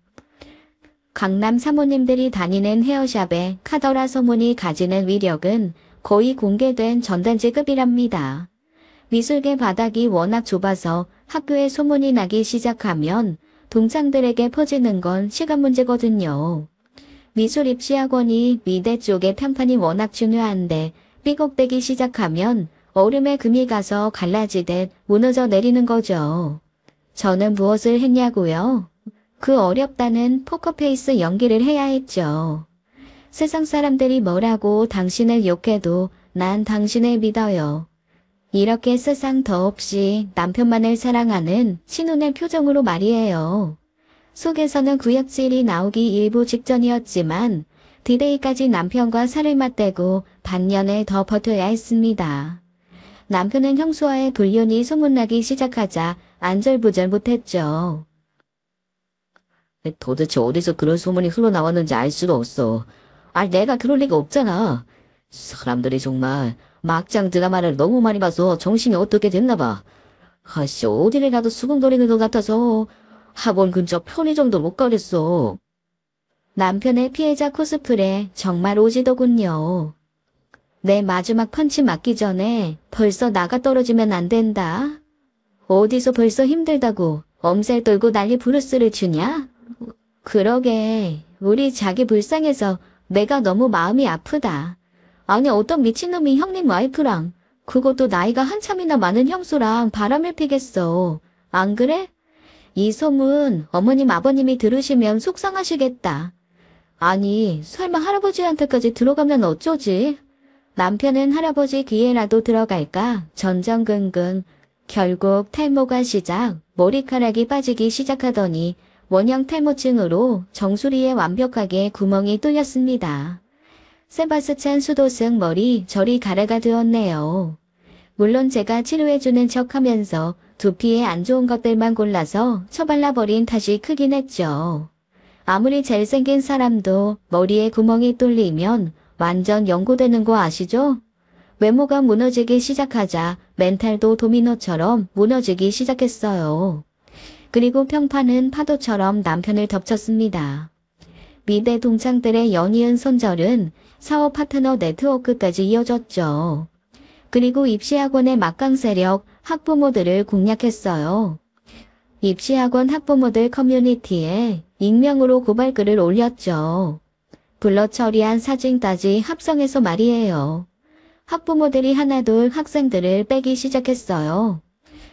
강남 사모님들이 다니는 헤어샵의 카더라 소문이 가지는 위력은 거의 공개된 전단지급이랍니다. 미술계 바닥이 워낙 좁아서 학교에 소문이 나기 시작하면 동창들에게 퍼지는 건 시간 문제거든요. 미술 입시학원이 미대 쪽의 평판이 워낙 중요한데 삐걱대기 시작하면 얼음에 금이 가서 갈라지듯 무너져 내리는 거죠. 저는 무엇을 했냐고요? 그 어렵다는 포커페이스 연기를 해야 했죠. 세상 사람들이 뭐라고 당신을 욕해도 난 당신을 믿어요. 이렇게 세상 더없이 남편만을 사랑하는 신혼의 표정으로 말이에요. 속에서는 구역질이 나오기 일부 직전이었지만 디데이까지 남편과 살을 맞대고 반년을 더 버텨야 했습니다. 남편은 형수와의 불륜이 소문나기 시작하자 안절부절 못했죠. 도대체 어디서 그런 소문이 흘러나왔는지 알 수가 없어. 내가 그럴 리가 없잖아. 사람들이 정말 막장 드라마를 너무 많이 봐서 정신이 어떻게 됐나 봐. 어디를 가도 수군거리는 것 같아서 학원 근처 편의점도 못 가겠어. 남편의 피해자 코스프레 정말 오지더군요. 내 마지막 펀치 맞기 전에 벌써 나가 떨어지면 안 된다. 어디서 벌써 힘들다고 엄살 떨고 난리 부르스를 주냐? 그러게 우리 자기 불쌍해서 내가 너무 마음이 아프다. 아니 어떤 미친놈이 형님 와이프랑 그것도 나이가 한참이나 많은 형수랑 바람을 피겠어. 안 그래? 이 소문 어머님 아버님이 들으시면 속상하시겠다. 아니 설마 할아버지한테까지 들어가면 어쩌지? 남편은 할아버지 귀에라도 들어갈까 전전긍긍. 결국 탈모가 시작, 머리카락이 빠지기 시작하더니 원형 탈모증으로 정수리에 완벽하게 구멍이 뚫렸습니다. 세바스찬 수도승 머리 저리 가래가 되었네요. 물론 제가 치료해주는 척하면서 두피에 안 좋은 것들만 골라서 처발라버린 탓이 크긴 했죠. 아무리 잘생긴 사람도 머리에 구멍이 뚫리면 완전 연고되는 거 아시죠? 외모가 무너지기 시작하자 멘탈도 도미노처럼 무너지기 시작했어요. 그리고 평판은 파도처럼 남편을 덮쳤습니다. 미대 동창들의 연이은 손절은 사업 파트너 네트워크까지 이어졌죠. 그리고 입시학원의 막강 세력 학부모들을 공략했어요. 입시학원 학부모들 커뮤니티에 익명으로 고발글을 올렸죠. 불러 처리한 사진까지 합성해서 말이에요. 학부모들이 하나둘 학생들을 빼기 시작했어요.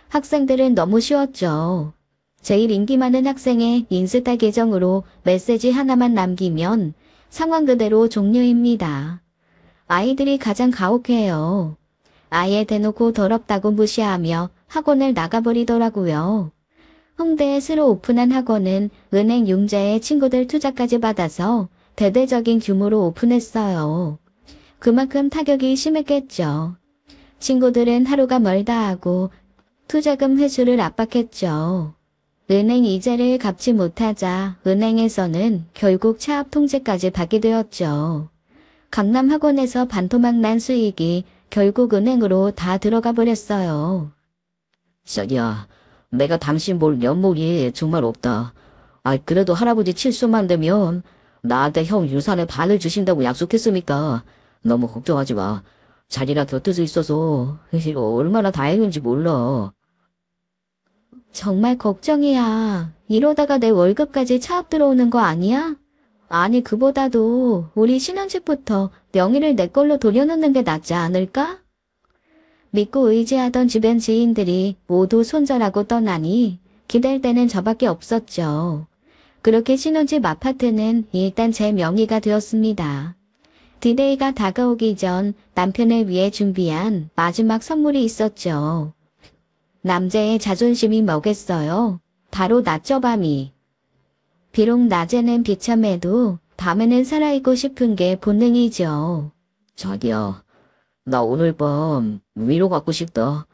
학생들은 너무 쉬웠죠. 제일 인기 많은 학생의 인스타 계정으로 메시지 하나만 남기면 상황 그대로 종료입니다. 아이들이 가장 가혹해요. 아예 대놓고 더럽다고 무시하며 학원을 나가버리더라고요. 홍대에 새로 오픈한 학원은 은행 융자에 친구들 투자까지 받아서 대대적인 규모로 오픈했어요. 그만큼 타격이 심했겠죠. 친구들은 하루가 멀다 하고 투자금 회수를 압박했죠. 은행 이자를 갚지 못하자 은행에서는 결국 차압 통제까지 받게 되었죠. 강남 학원에서 반토막 난 수익이 결국 은행으로 다 들어가 버렸어요. 자기야, 내가 당신 볼 면목이 정말 없다. 그래도 할아버지 칠수만 되면 나한테 형 유산의 반을 주신다고 약속했으니까 너무 걱정하지 마. 자기랑 곁에서 있어서 이거 얼마나 다행인지 몰라. 정말 걱정이야. 이러다가 내 월급까지 차압 들어오는 거 아니야? 아니 그보다도 우리 신혼집부터 명의를 내 걸로 돌려놓는 게 낫지 않을까? 믿고 의지하던 주변 지인들이 모두 손절하고 떠나니 기댈 데는 저밖에 없었죠. 그렇게 신혼집 아파트는 일단 제 명의가 되었습니다. 디데이가 다가오기 전 남편을 위해 준비한 마지막 선물이 있었죠. 남자의 자존심이 뭐겠어요? 바로 낮저 밤이. 비록 낮에는 비참해도 밤에는 살아있고 싶은 게 본능이죠. 자기야, 나 오늘 밤 위로 갖고 싶다.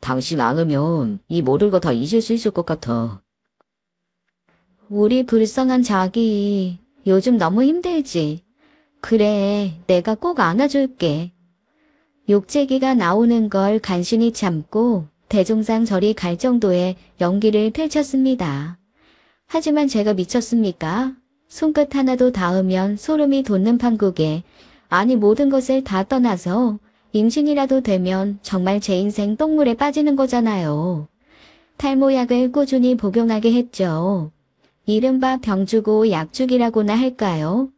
당신 안 오면 이 모든 거 다 잊을 수 있을 것 같아. 우리 불쌍한 자기, 요즘 너무 힘들지? 그래, 내가 꼭 안아줄게. 욕제기가 나오는 걸 간신히 참고 대종상 저리 갈 정도의 연기를 펼쳤습니다. 하지만 제가 미쳤습니까? 손끝 하나도 닿으면 소름이 돋는 판국에, 아니 모든 것을 다 떠나서 임신이라도 되면 정말 제 인생 똥물에 빠지는 거잖아요. 탈모약을 꾸준히 복용하게 했죠. 이른바 병주고 약주기라고나 할까요?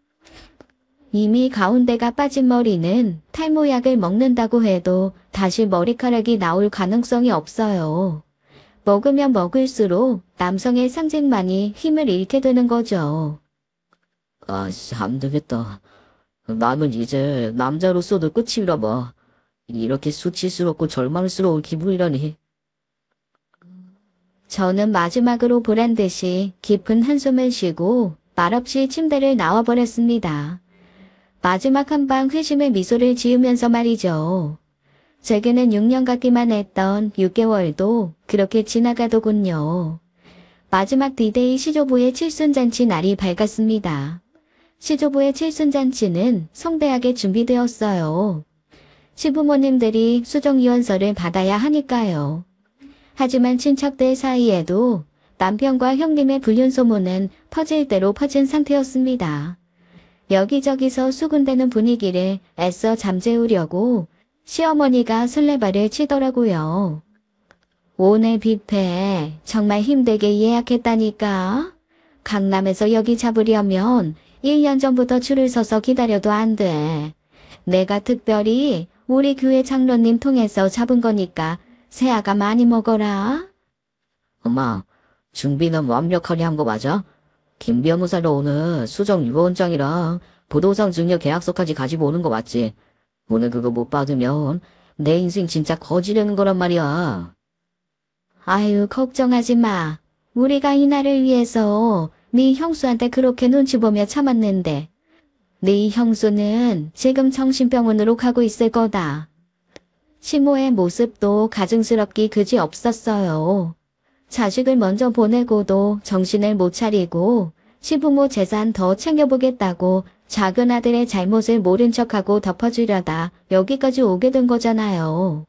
이미 가운데가 빠진 머리는 탈모약을 먹는다고 해도 다시 머리카락이 나올 가능성이 없어요. 먹으면 먹을수록 남성의 상징만이 힘을 잃게 되는 거죠. 안 되겠다. 남은 이제 남자로서도 끝이라 봐. 이렇게 수치스럽고 절망스러운 기분이라니. 저는 마지막으로 보란 듯이 깊은 한숨을 쉬고 말없이 침대를 나와버렸습니다. 마지막 한방 회심의 미소를 지으면서 말이죠. 제게는 6년 같기만 했던 6개월도 그렇게 지나가더군요. 마지막 디데이 시조부의 칠순잔치 날이 밝았습니다. 시조부의 칠순잔치는 성대하게 준비되었어요. 시부모님들이 수정유언서를 받아야 하니까요. 하지만 친척들 사이에도 남편과 형님의 불륜소문은 퍼질 대로 퍼진 상태였습니다. 여기저기서 수군대는 분위기를 애써 잠재우려고 시어머니가 설레발을 치더라고요. 오늘 뷔페 정말 힘들게 예약했다니까. 강남에서 여기 잡으려면 1년 전부터 줄을 서서 기다려도 안 돼. 내가 특별히 우리 교회 장로님 통해서 잡은 거니까 새아가 많이 먹어라. 엄마, 준비는 완벽하게 한 거 맞아? 김 변호사로 오늘 수정 유언장이랑 부동산 증여 계약서까지 가지고 오는 거 맞지? 오늘 그거 못 받으면 내 인생 진짜 거지되는 거란 말이야. 아유, 걱정하지 마. 우리가 이 날을 위해서 네 형수한테 그렇게 눈치 보며 참았는데 네 형수는 지금 정신병원으로 가고 있을 거다. 시모의 모습도 가증스럽기 그지 없었어요. 자식을 먼저 보내고도 정신을 못 차리고 시부모 재산 더 챙겨보겠다고 작은 아들의 잘못을 모른 척하고 덮어주려다 여기까지 오게 된 거잖아요.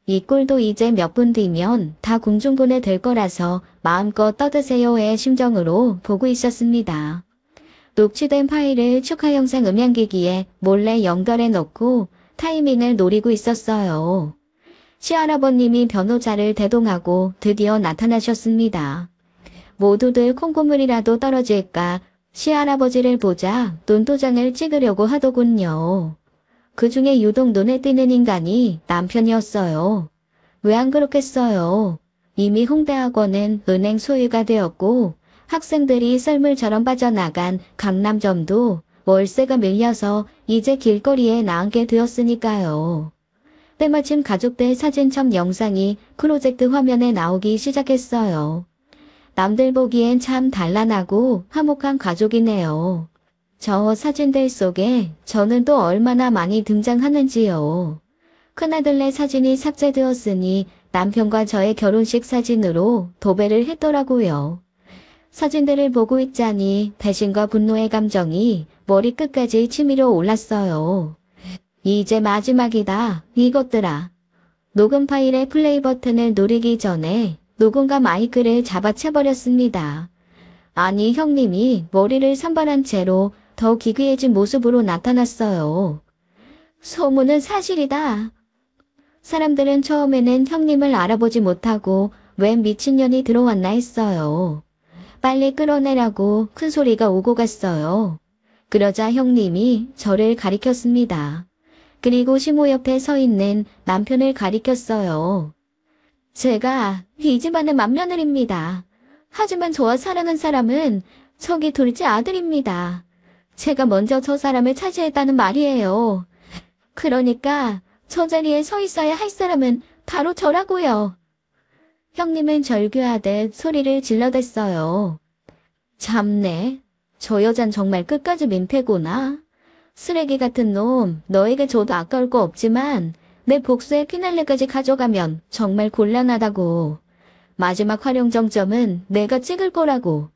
이 꼴도 이제 몇 분 뒤면 다 공중분해 될 거라서 마음껏 떠드세요의 심정으로 보고 있었습니다. 녹취된 파일을 축하 영상 음향기기에 몰래 연결해 놓고 타이밍을 노리고 있었어요. 시할아버님이 변호자를 대동하고 드디어 나타나셨습니다. 모두들 콩고물이라도 떨어질까 시할아버지를 보자 눈도장을 찍으려고 하더군요. 그 중에 유독 눈에 띄는 인간이 남편이었어요. 왜 안 그렇겠어요? 이미 홍대학원은 은행 소유가 되었고 학생들이 썰물처럼 빠져나간 강남점도 월세가 밀려서 이제 길거리에 나앉게 되었으니까요. 때마침 가족들 사진첩 영상이 프로젝트 화면에 나오기 시작했어요. 남들 보기엔 참 단란하고 화목한 가족이네요. 저 사진들 속에 저는 또 얼마나 많이 등장하는지요. 큰아들네 사진이 삭제되었으니 남편과 저의 결혼식 사진으로 도배를 했더라고요. 사진들을 보고 있자니 배신과 분노의 감정이 머리끝까지 치밀어 올랐어요. 이제 마지막이다, 이것들아. 녹음 파일의 플레이 버튼을 누르기 전에 녹음과 마이크를 잡아채버렸습니다. 아니, 형님이 머리를 산발한 채로 더 기괴해진 모습으로 나타났어요. 소문은 사실이다. 사람들은 처음에는 형님을 알아보지 못하고 웬 미친년이 들어왔나 했어요. 빨리 끌어내라고 큰 소리가 오고 갔어요. 그러자 형님이 저를 가리켰습니다. 그리고 시모 옆에 서 있는 남편을 가리켰어요. 제가 이 집안의 맏며느리입니다. 하지만 저와 사랑한 사람은 저기 둘째 아들입니다. 제가 먼저 저 사람을 차지했다는 말이에요. 그러니까 저 자리에 서 있어야 할 사람은 바로 저라고요. 형님은 절규하듯 소리를 질러댔어요. 참네. 저 여잔 정말 끝까지 민폐구나. 쓰레기 같은 놈, 너에게 줘도 아까울 거 없지만 내 복수의 피날레까지 가져가면 정말 곤란하다고. 마지막 활용 정점은 내가 찍을 거라고.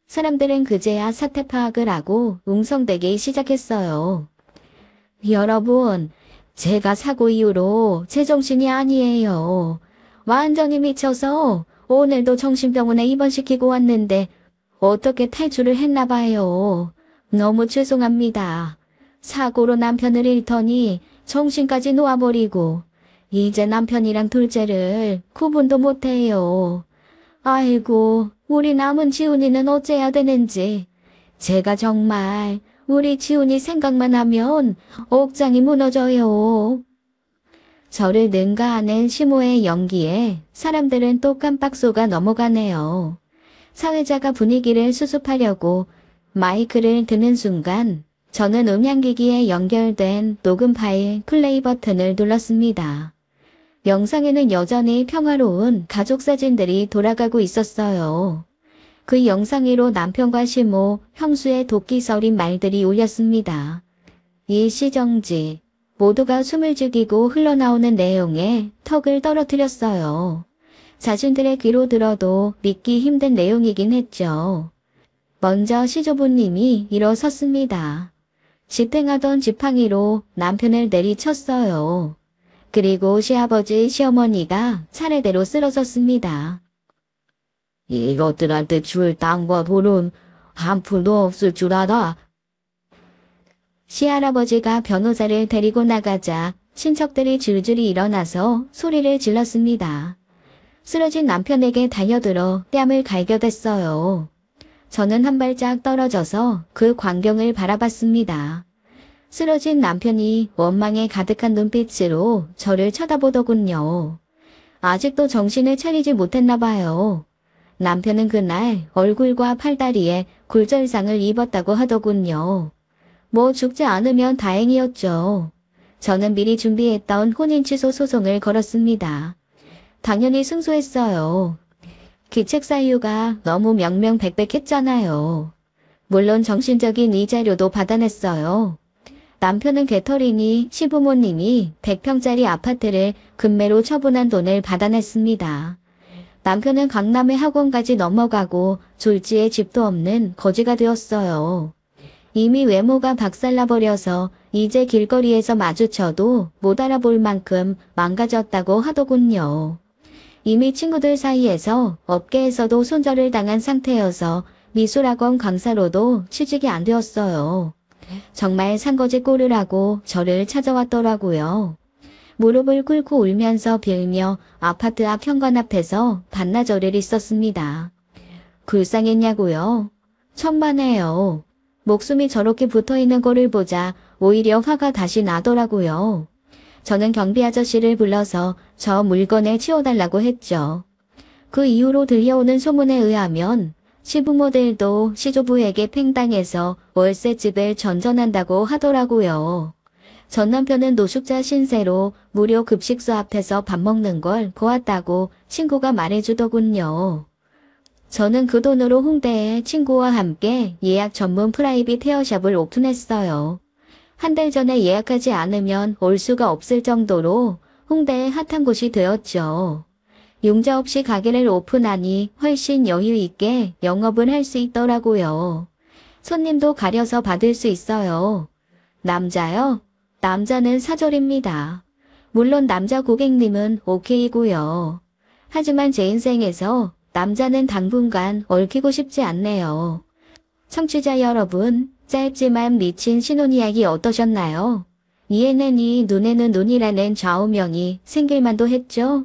사람들은 그제야 사태 파악을 하고 웅성대기 시작했어요. 여러분, 제가 사고 이후로 제정신이 아니에요. 완전히 미쳐서 오늘도 정신병원에 입원시키고 왔는데 어떻게 탈출을 했나 봐요. 너무 죄송합니다. 사고로 남편을 잃더니 정신까지 놓아버리고 이제 남편이랑 둘째를 구분도 못해요. 아이고, 우리 남은 지훈이는 어째야 되는지. 제가 정말 우리 지훈이 생각만 하면 억장이 무너져요. 저를 능가하는 시모의 연기에 사람들은 또 깜빡 속아 넘어가네요. 사회자가 분위기를 수습하려고 마이크를 드는 순간 저는 음향기기에 연결된 녹음 파일 플레이 버튼을 눌렀습니다. 영상에는 여전히 평화로운 가족 사진들이 돌아가고 있었어요. 그 영상 위로 남편과 시모, 형수의 도끼 서린 말들이 울렸습니다. 일시정지. 모두가 숨을 죽이고 흘러나오는 내용에 턱을 떨어뜨렸어요. 자신들의 귀로 들어도 믿기 힘든 내용이긴 했죠. 먼저 시조부님이 일어섰습니다. 지탱하던 지팡이로 남편을 내리쳤어요. 그리고 시아버지, 시어머니가 차례대로 쓰러졌습니다. 이것들한테 줄 땅과 돌은 한 푼도 없을 줄 알아. 시할아버지가 변호사를 데리고 나가자 친척들이 줄줄이 일어나서 소리를 질렀습니다. 쓰러진 남편에게 달려들어 뺨을 갈겨댔어요. 저는 한 발짝 떨어져서 그 광경을 바라봤습니다. 쓰러진 남편이 원망에 가득한 눈빛으로 저를 쳐다보더군요. 아직도 정신을 차리지 못했나 봐요. 남편은 그날 얼굴과 팔다리에 골절상을 입었다고 하더군요. 뭐 죽지 않으면 다행이었죠. 저는 미리 준비했던 혼인 취소 소송을 걸었습니다. 당연히 승소했어요. 기책 사유가 너무 명명백백했잖아요. 물론 정신적인 이자료도 받아냈어요. 남편은 개털이니 시부모님이 100평짜리 아파트를 금매로 처분한 돈을 받아냈습니다. 남편은 강남의 학원까지 넘어가고 졸지에 집도 없는 거지가 되었어요. 이미 외모가 박살나버려서 이제 길거리에서 마주쳐도 못 알아볼 만큼 망가졌다고 하더군요. 이미 친구들 사이에서 업계에서도 손절을 당한 상태여서 미술학원 강사로도 취직이 안 되었어요. 정말 산거지 꼴을 하고 저를 찾아왔더라고요. 무릎을 꿇고 울면서 빌며 아파트 앞 현관 앞에서 반나절을 있었습니다. 불쌍했냐고요? 천만에요. 목숨이 저렇게 붙어있는 꼴을 보자 오히려 화가 다시 나더라고요. 저는 경비 아저씨를 불러서 저 물건을 치워달라고 했죠. 그 이후로 들려오는 소문에 의하면 시부모들도 시조부에게 팽당해서 월세집을 전전한다고 하더라고요. 전 남편은 노숙자 신세로 무료 급식소 앞에서 밥 먹는 걸 보았다고 친구가 말해주더군요. 저는 그 돈으로 홍대에 친구와 함께 예약 전문 프라이빗 헤어샵을 오픈했어요. 한 달 전에 예약하지 않으면 올 수가 없을 정도로 홍대의 핫한 곳이 되었죠. 융자 없이 가게를 오픈하니 훨씬 여유 있게 영업을 할 수 있더라고요. 손님도 가려서 받을 수 있어요. 남자요? 남자는 사절입니다. 물론 남자 고객님은 오케이고요. 하지만 제 인생에서 남자는 당분간 얽히고 싶지 않네요. 청취자 여러분, 짧지만 미친 신혼이야기 어떠셨나요? 이에는 이, 눈에는 눈이라는 좌우명이 생길만도 했죠?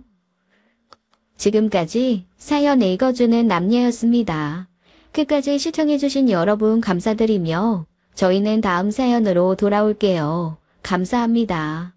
지금까지 사연 읽어주는 남녀였습니다. 끝까지 시청해주신 여러분 감사드리며 저희는 다음 사연으로 돌아올게요. 감사합니다.